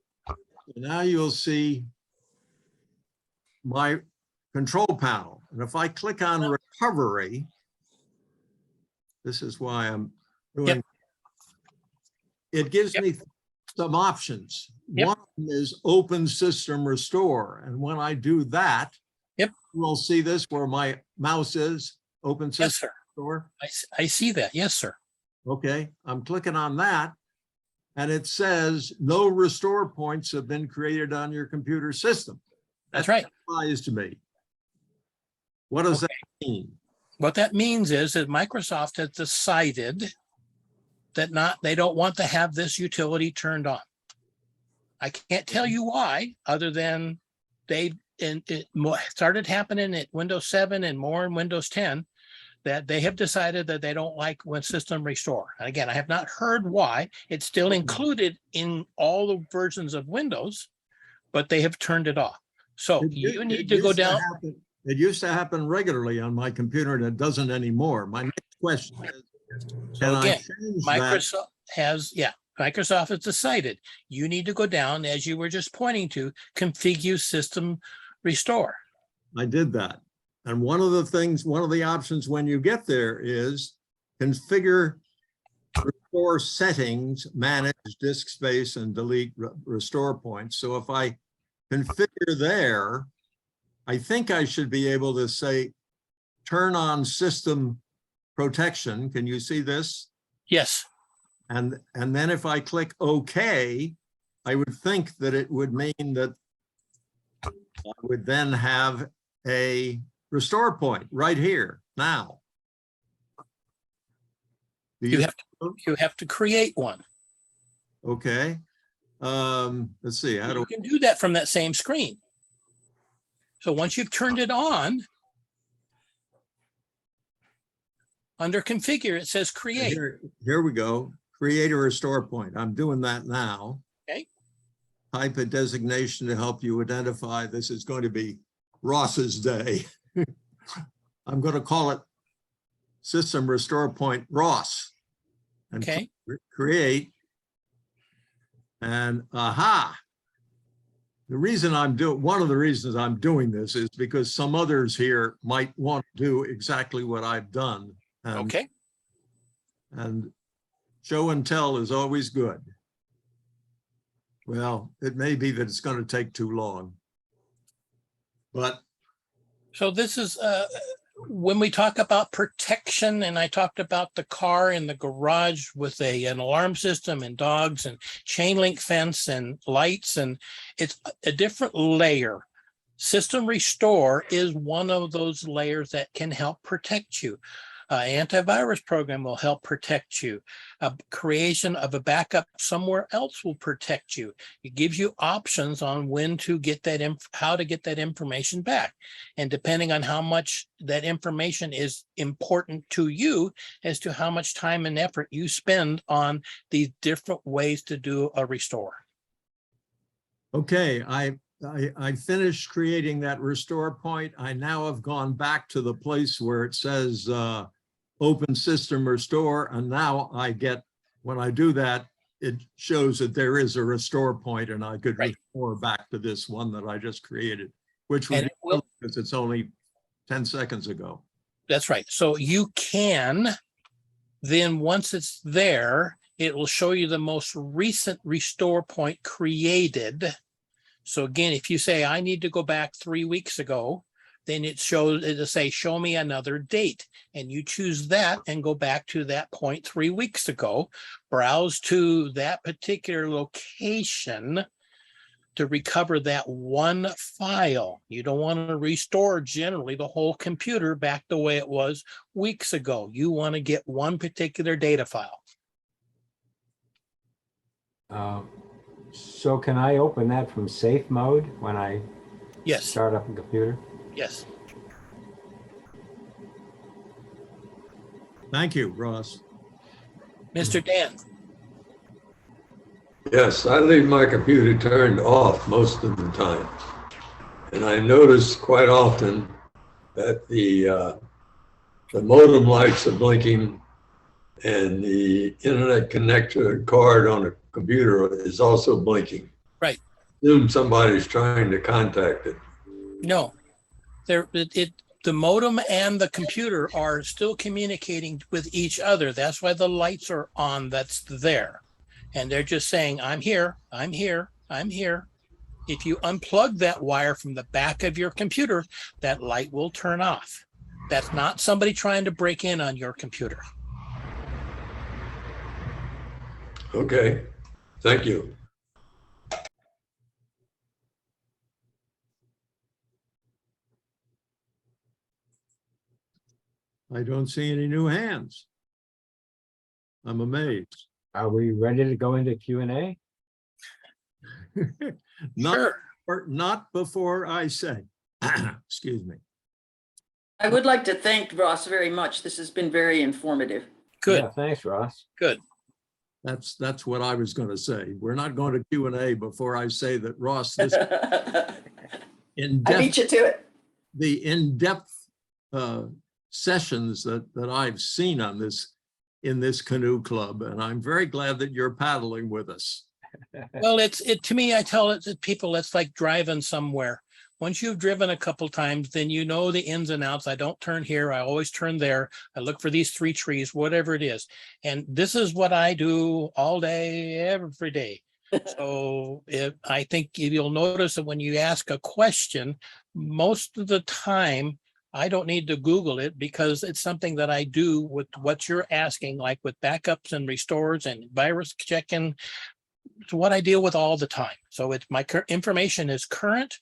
now you'll see my control panel. And if I click on recovery, this is why I'm doing, it gives me some options. One of them is open system restore. And when I do that, we'll see this where my mouse is, open system restore. I see that. Yes, sir. Okay, I'm clicking on that. And it says no restore points have been created on your computer system. That's right. Applies to me. What does that mean? What that means is that Microsoft has decided that they don't want to have this utility turned on. I can't tell you why, other than it started happening at Windows 7 and more in Windows 10, that they have decided that they don't like when system restore. And again, I have not heard why. It's still included in all the versions of Windows, but they have turned it off. So you need to go down. It used to happen regularly on my computer and it doesn't anymore. My next question is, can I change Microsoft Microsoft has decided you need to go down, as you were just pointing to, configure system restore. I did that. And one of the options when you get there is configure restore settings, manage disk space and delete restore points. So if I configure there, I think I should be able to say, turn on system protection. Can you see this? Yes. And then if I click OK, I would think that it would mean that I would then have a restore point right here now. You have to create one. Okay. Let's see. How do you can do that from that same screen. So once you've turned it on, under configure, it says create. Here we go. Create a restore point. I'm doing that now. Okay. Type a designation to help you identify. This is going to be Ross's day. I'm going to call it system restore point Ross. And okay. Create. And aha. One of the reasons I'm doing this is because some others here might want to do exactly what I've done. Okay. And Show and tell is always good. Well, it may be that it's going to take too long. But So this is when we talk about protection, and I talked about the car in the garage with an alarm system and dogs and chain link fence and lights, and it's a different layer. System restore is one of those layers that can help protect you. Antivirus program will help protect you. Creation of a backup somewhere else will protect you. It gives you options on when to get that, how to get that information back. And depending on how much that information is important to you as to how much time and effort you spend on these different ways to do a restore. okay, I finished creating that restore point. I now have gone back to the place where it says open system restore. And now I get, when I do that, it shows that there is a restore point and I could restore back to this one that I just created, which would be cool because it's only 10 seconds ago. That's right. So you can, then once it's there, it will show you the most recent restore point created. So again, if you say, I need to go back 3 weeks ago, then it shows, it'll say, show me another date. And you choose that and go back to that point 3 weeks ago, browse to that particular location to recover that one file. You don't want to restore generally the whole computer back the way it was weeks ago. You want to get one particular data file. So can I open that from safe mode when I Yes. start up a computer? Yes. Thank you, Ross. Mr. Dan. Yes, I leave my computer turned off most of the time. And I notice quite often that the modem lights are blinking and the internet connector card on a computer is also blinking. Right. Assume somebody's trying to contact it. No, the modem and the computer are still communicating with each other. That's why the lights are on. That's there. And they're just saying, I'm here, I'm here, I'm here. If you unplug that wire from the back of your computer, that light will turn off. That's not somebody trying to break in on your computer. Okay, thank you. I don't see any new hands. I'm amazed. Are we ready to go into Q&A? Not before I say, excuse me. I would like to thank Ross very much. This has been very informative. Good. Yeah, thanks, Ross. Good. That's what I was going to say. We're not going to Q&A before I say that, Ross, this I beat you to it. the in-depth sessions that I've seen on this in this canoe club, and I'm very glad that you're paddling with us. Well, to me, I tell it to people, it's like driving somewhere. Once you've driven a couple times, then you know the ins and outs. I don't turn here. I always turn there. I look for these 3 trees, whatever it is. And this is what I do all day, every day. So I think you'll notice that when you ask a question, most of the time, I don't need to Google it because it's something that I do with what you're asking, like with backups and restores and virus checking. It's what I deal with all the time. So it's my information is current.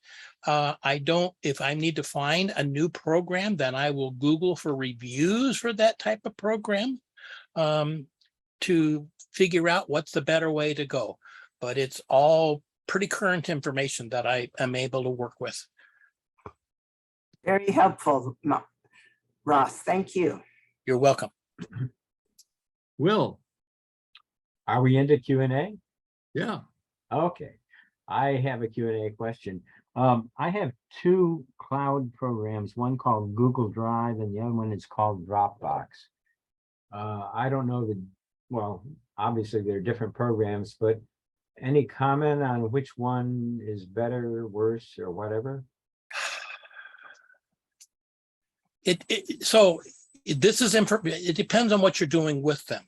If I need to find a new program, then I will Google for reviews for that type of program to figure out what's the better way to go. But it's all pretty current information that I am able to work with. Very helpful, Ross. Thank you. You're welcome. Will. Are we into Q&A? Yeah. Okay. I have a Q&A question. I have 2 cloud programs, one called Google Drive and the other one is called Dropbox. I don't know well, obviously they're different programs, but any comment on which one is better, worse, or whatever? So this is it depends on what you're doing with them.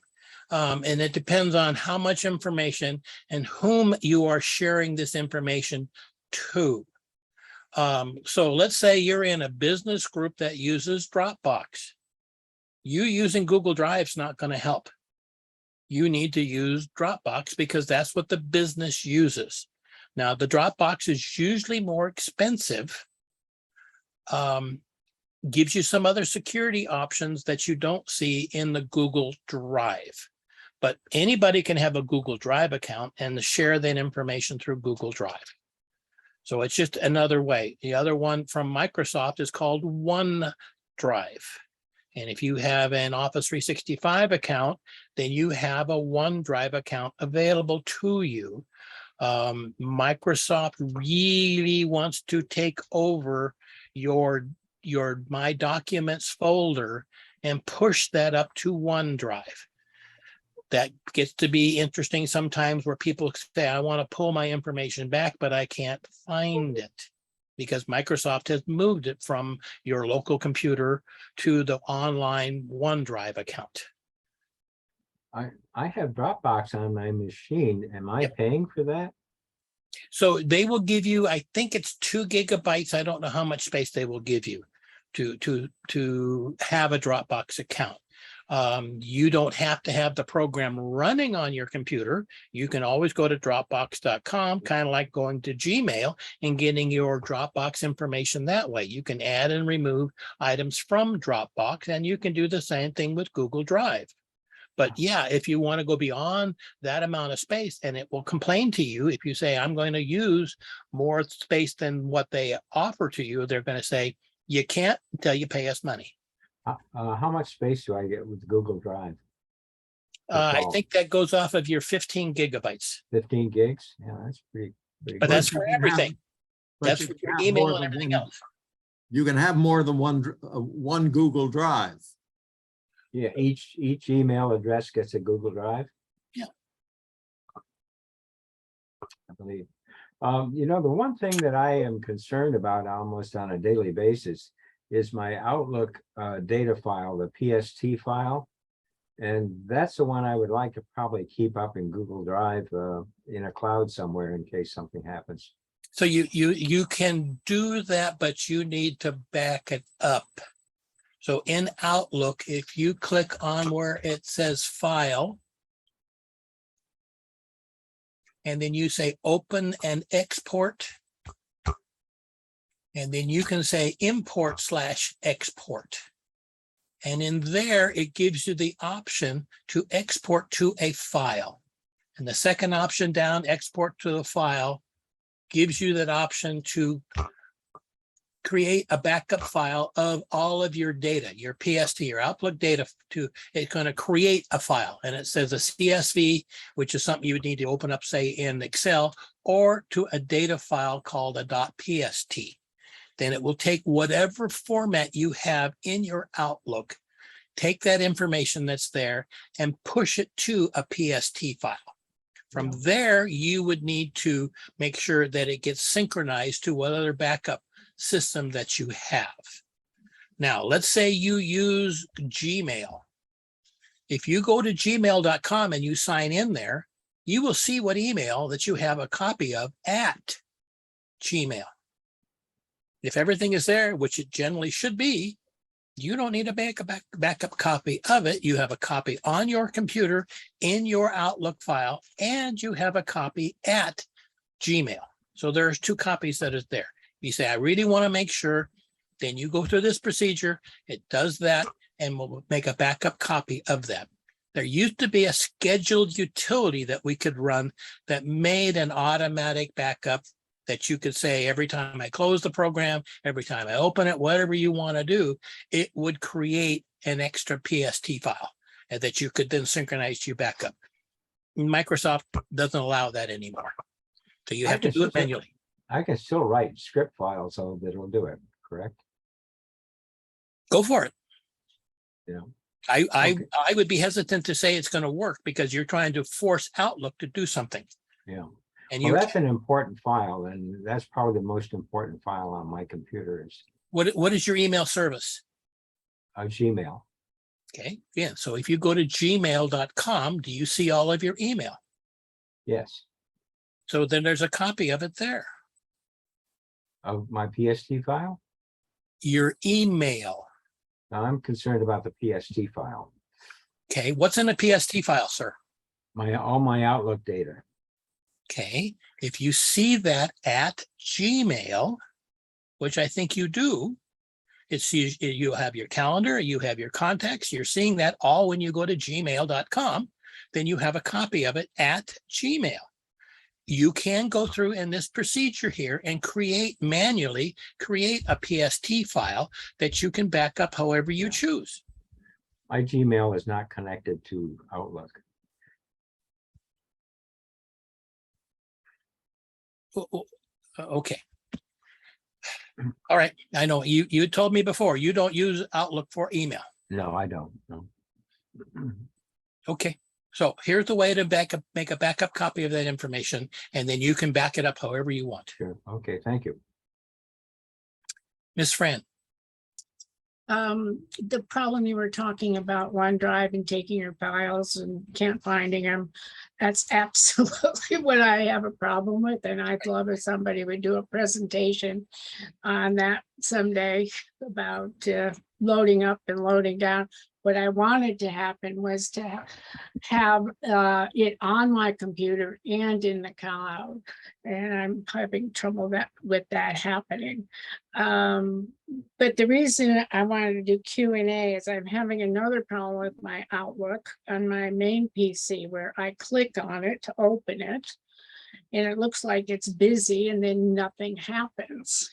And it depends on how much information and whom you are sharing this information to. So let's say you're in a business group that uses Dropbox. You using Google Drive is not going to help. You need to use Dropbox because that's what the business uses. Now, the Dropbox is usually more expensive, gives you some other security options that you don't see in the Google Drive. But anybody can have a Google Drive account and share that information through Google Drive. So it's just another way. The other one from Microsoft is called OneDrive. And if you have an Office 365 account, then you have a OneDrive account available to you. Microsoft really wants to take over your My Documents folder and push that up to OneDrive. That gets to be interesting sometimes where people say, I want to pull my information back, but I can't find it because Microsoft has moved it from your local computer to the online OneDrive account. I have Dropbox on my machine. Am I paying for that? So they will give you, I think it's 2 gigabytes. I don't know how much space they will give you to have a Dropbox account. You don't have to have the program running on your computer. You can always go to Dropbox.com, kind of like going to Gmail and getting your Dropbox information that way. You can add and remove items from Dropbox, and you can do the same thing with Google Drive. But yeah, if you want to go beyond that amount of space, and it will complain to you if you say, I'm going to use more space than what they offer to you, they're going to say, you can't until you pay us money. How much space do I get with Google Drive? I think that goes off of your 15 gigabytes. 15 gigs? Yeah, that's pretty But good. that's for everything. But That's you for can your have email more and than everything one- else. You can have more than one Google Drive. Yeah, each email address gets a Google Drive? Yeah. I believe. You know, the one thing that I am concerned about almost on a daily basis is my Outlook data file, the PST file. And that's the one I would like to probably keep up in Google Drive in a cloud somewhere in case something happens. So you can do that, but you need to back it up. So in Outlook, if you click on where it says File, and then you say Open and Export, and then you can say Import/Export. And in there, it gives you the option to export to a file. And the second option down, Export to a file, gives you that option to create a backup file of all of your data, your PST, your Outlook data. It's going to create a file, and it says a CSV, which is something you would need to open up, say, in Excel, or to a data file called a .pst. Then it will take whatever format you have in your Outlook, take that information that's there, and push it to a PST file. From there, you would need to make sure that it gets synchronized to what other backup system that you have. Now, let's say you use Gmail. If you go to gmail.com and you sign in there, you will see what email that you have a copy of at Gmail. If everything is there, which it generally should be, you don't need a backup copy of it. You have a copy on your computer in your Outlook file, and you have a copy at Gmail. So there's 2 copies that is there. You say, I really want to make sure, then you go through this procedure. It does that, and we'll make a backup copy of that. There used to be a scheduled utility that we could run that made an automatic backup that you could say, every time I close the program, every time I open it, whatever you want to do, it would create an extra PST file and that you could then synchronize to your backup. Microsoft doesn't allow that anymore. So you have to do it manually. I can still write script files so that it'll do it, correct? Go for it. Yeah. I would be hesitant to say it's going to work because you're trying to force Outlook to do something. Yeah. And Well, that's an important file, and that's probably the most important file on my computer is what is your email service? Gmail. Okay, yeah, so if you go to gmail.com, do you see all of your email? Yes, So then there's a copy of it there. of my PST file. Your email. Now, I'm concerned about the PST file, Okay, what's in a PST file, sir? all my Outlook data. Okay, if you see that at Gmail, which I think you do, you have your calendar, you have your contacts, you're seeing that all when you go to gmail.com, then you have a copy of it at Gmail. You can go through in this procedure here and manually create a PST file that you can back up however you choose. My Gmail is not connected to Outlook. Okay. All right. I know you told me before, you don't use Outlook for email. No, I don't. No. Okay. So here's the way to make a backup copy of that information, and then you can back it up however you want. Sure. Okay, thank you. Miss Fran. The problem you were talking about OneDrive and taking your files and can't finding them, that's absolutely what I have a problem with. And I'd love if somebody would do a presentation on that someday about loading up and loading down. What I wanted to happen was to have it on my computer and in the cloud. And I'm having trouble with that happening. But the reason I wanted to do Q&A is I'm having another problem with my Outlook on my main PC where I click on it to open it. And it looks like it's busy and then nothing happens.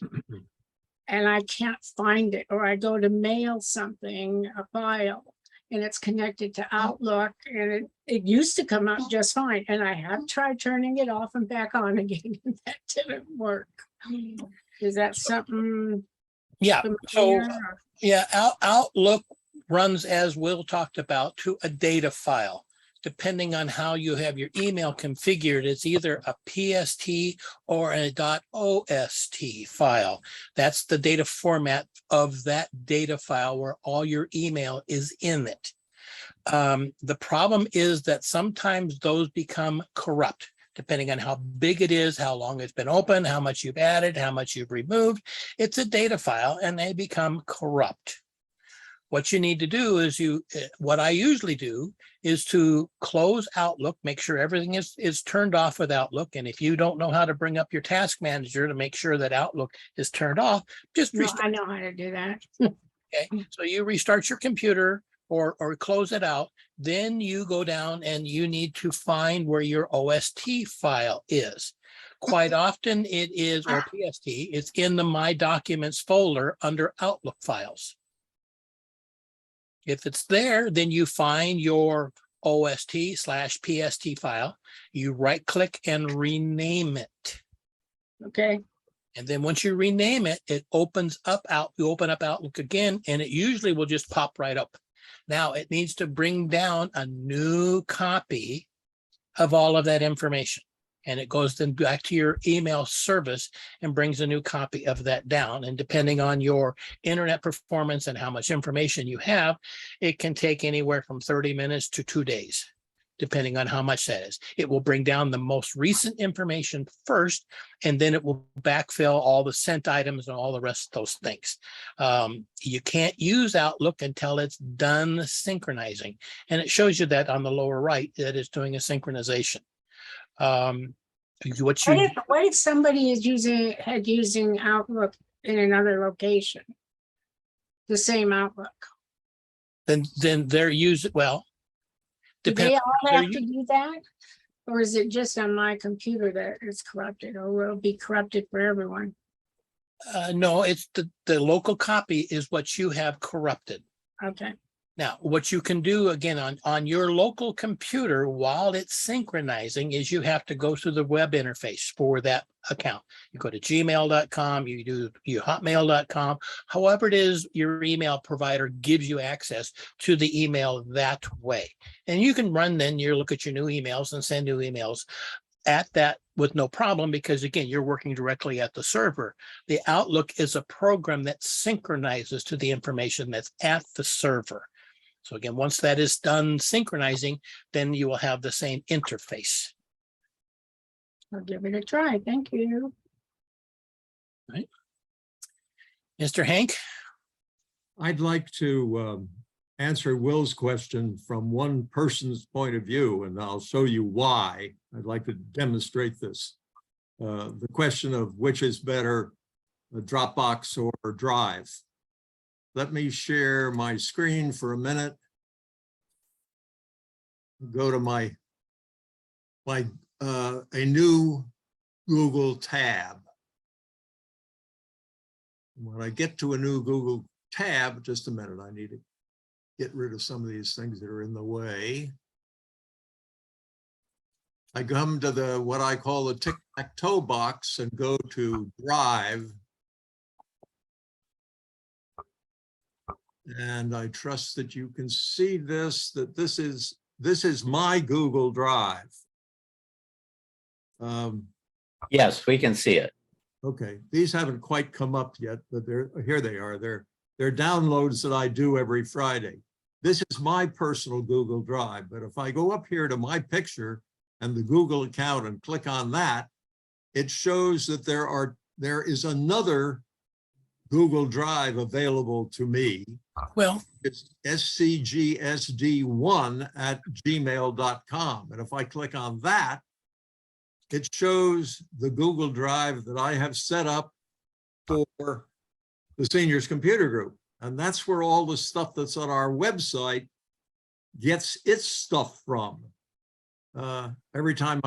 And I can't find it, or I go to mail something, a file, and it's connected to Outlook, and it used to come up just fine. And I have tried turning it off and back on again, and that didn't work. Is that something? Yeah. So familiar, or- yeah, Outlook runs, as Will talked about, to a data file. Depending on how you have your email configured, it's either a PST or a .ost file. That's the data format of that data file where all your email is in it. The problem is that sometimes those become corrupt, depending on how big it is, how long it's been open, how much you've added, how much you've removed. It's a data file and they become corrupt. What you need to do is what I usually do is to close Outlook, make sure everything is turned off with Outlook. And if you don't know how to bring up your task manager to make sure that Outlook is turned off, just No, restart. I know how to do that. Okay, so you restart your computer or close it out. Then you go down and you need to find where your OST file is. Quite often it is, or PST, it's in the My Documents folder under Outlook files. If it's there, then you find your OST/PST file. You right click and rename it. Okay. And then once you rename it, it opens up you open up Outlook again, and it usually will just pop right up. Now it needs to bring down a new copy of all of that information. And it goes then back to your email service and brings a new copy of that down. And depending on your internet performance and how much information you have, it can take anywhere from 30 minutes to 2 days, depending on how much that is. It will bring down the most recent information first, and then it will backfill all the sent items and all the rest of those things. You can't use Outlook until it's done synchronizing. And it shows you that on the lower right, that it's doing a synchronization. What if somebody is using Outlook in another location, the same Outlook, then they're using, well, do they depends. all have to do that? Or is it just on my computer that it's corrupted, or will it be corrupted for everyone? No, it's the local copy is what you have corrupted. Okay. Now, what you can do again on your local computer while it's synchronizing is you have to go through the web interface for that account. You go to gmail.com, you do your hotmail.com, however it is your email provider gives you access to the email that way. And you can run then you look at your new emails and send new emails at that with no problem, because again, you're working directly at the server. The Outlook is a program that synchronizes to the information that's at the server. So again, once that is done synchronizing, then you will have the same interface. I'll give it a try. Thank you. Mr. Hank? I'd like to answer Will's question from one person's point of view, and I'll show you why. I'd like to demonstrate this. The question of which is better, a Dropbox or Drive. Let me share my screen for a minute. Go to a new Google tab. When I get to a new Google tab, just a minute, I need to get rid of some of these things that are in the way. I come to what I call the tic-tac-toe box and go to Drive. And I trust that you can see this, that this is my Google Drive. Yes, we can see it. Okay, these haven't quite come up yet, but here they are. They're downloads that I do every Friday. This is my personal Google Drive, but if I go up here to my picture and the Google account and click on that, it shows that there is another Google Drive available to me. Well, it's scgsd1@gmail.com. And if I click on that, it shows the Google Drive that I have set up for the Seniors Computer Group. And that's where all the stuff that's on our website gets its stuff from. Every time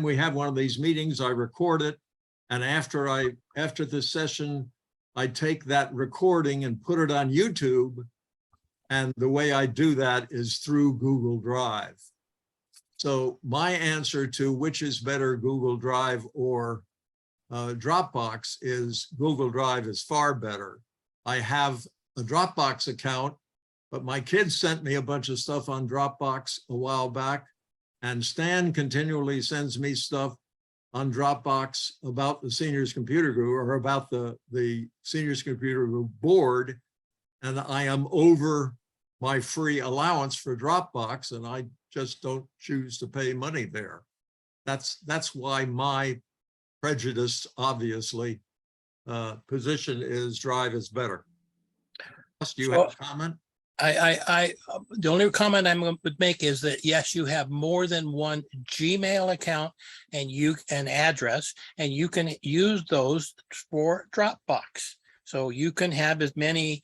we have one of these meetings, I record it. And after the session, I take that recording and put it on YouTube. And the way I do that is through Google Drive. So my answer to which is better, Google Drive or Dropbox, is Google Drive is far better. I have a Dropbox account, but my kids sent me a bunch of stuff on Dropbox a while back, and Stan continually sends me stuff on Dropbox about the Seniors Computer Group or about the Seniors Computer Group board, and I am over my free allowance for Dropbox, and I just don't choose to pay money there. That's why my prejudice, obviously, position is Drive is better. Do you have a comment? The only comment I'm going to make is that yes, you have more than one Gmail account and an address, and you can use those for Dropbox. So you can have as many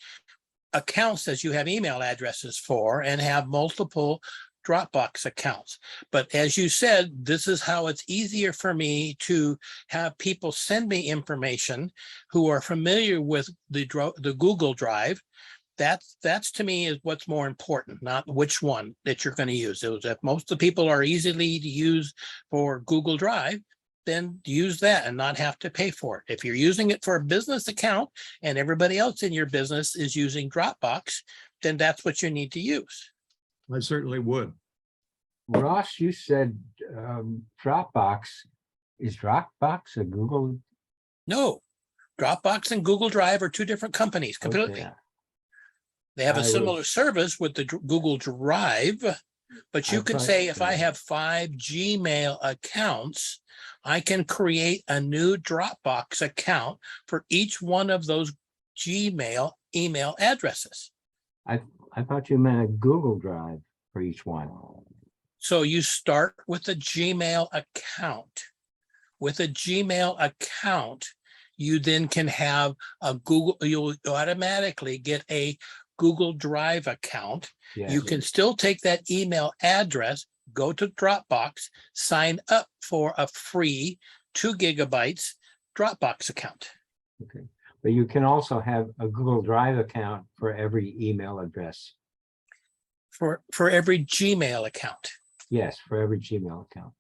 accounts as you have email addresses for and have multiple Dropbox accounts. But as you said, this is how it's easier for me to have people send me information who are familiar with the Google Drive. That's to me is what's more important, not which one that you're going to use. If most of the people are easily to use for Google Drive, then use that and not have to pay for it. If you're using it for a business account and everybody else in your business is using Dropbox, then that's what you need to use. I certainly would. Ross, you said Dropbox. Is Dropbox a Google? No, Dropbox and Google Drive are two different companies completely. Okay. They have a I similar was- service with the Google Drive, but you I could thought- say if I have 5 Gmail accounts, I can create a new Dropbox account for each one of those Gmail email addresses. I thought you meant a Google Drive for each one. So you start with a Gmail account. With a Gmail account, you then can have a Google, you'll automatically get a Google Drive account. Yes. You can still take that email address, go to Dropbox, sign up for a free 2 gigabytes Dropbox account. Okay. But you can also have a Google Drive account for every email address. For every Gmail account. Yes, for every Gmail account.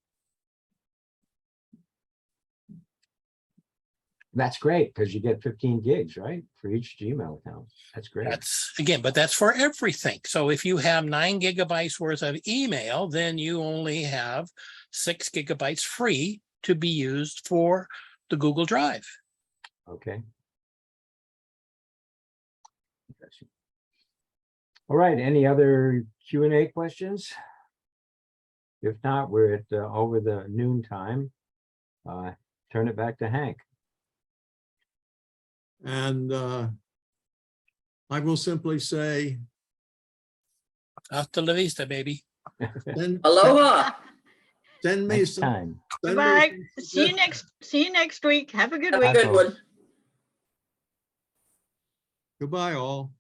That's great because you get 15 gigs, right? For each Gmail account. That's great. But that's for everything. So if you have 9 gigabytes worth of email, then you only have 6 gigabytes free to be used for the Google Drive. Okay. All right, any other Q&A questions? If not, we're at over the noon time. Turn it back to Hank. And I will simply say, Hasta la vista, baby. Aloha. Send me Next some. time. send me Goodbye. some See you next week. Have a good Have week. a good folks. one. Goodbye, all.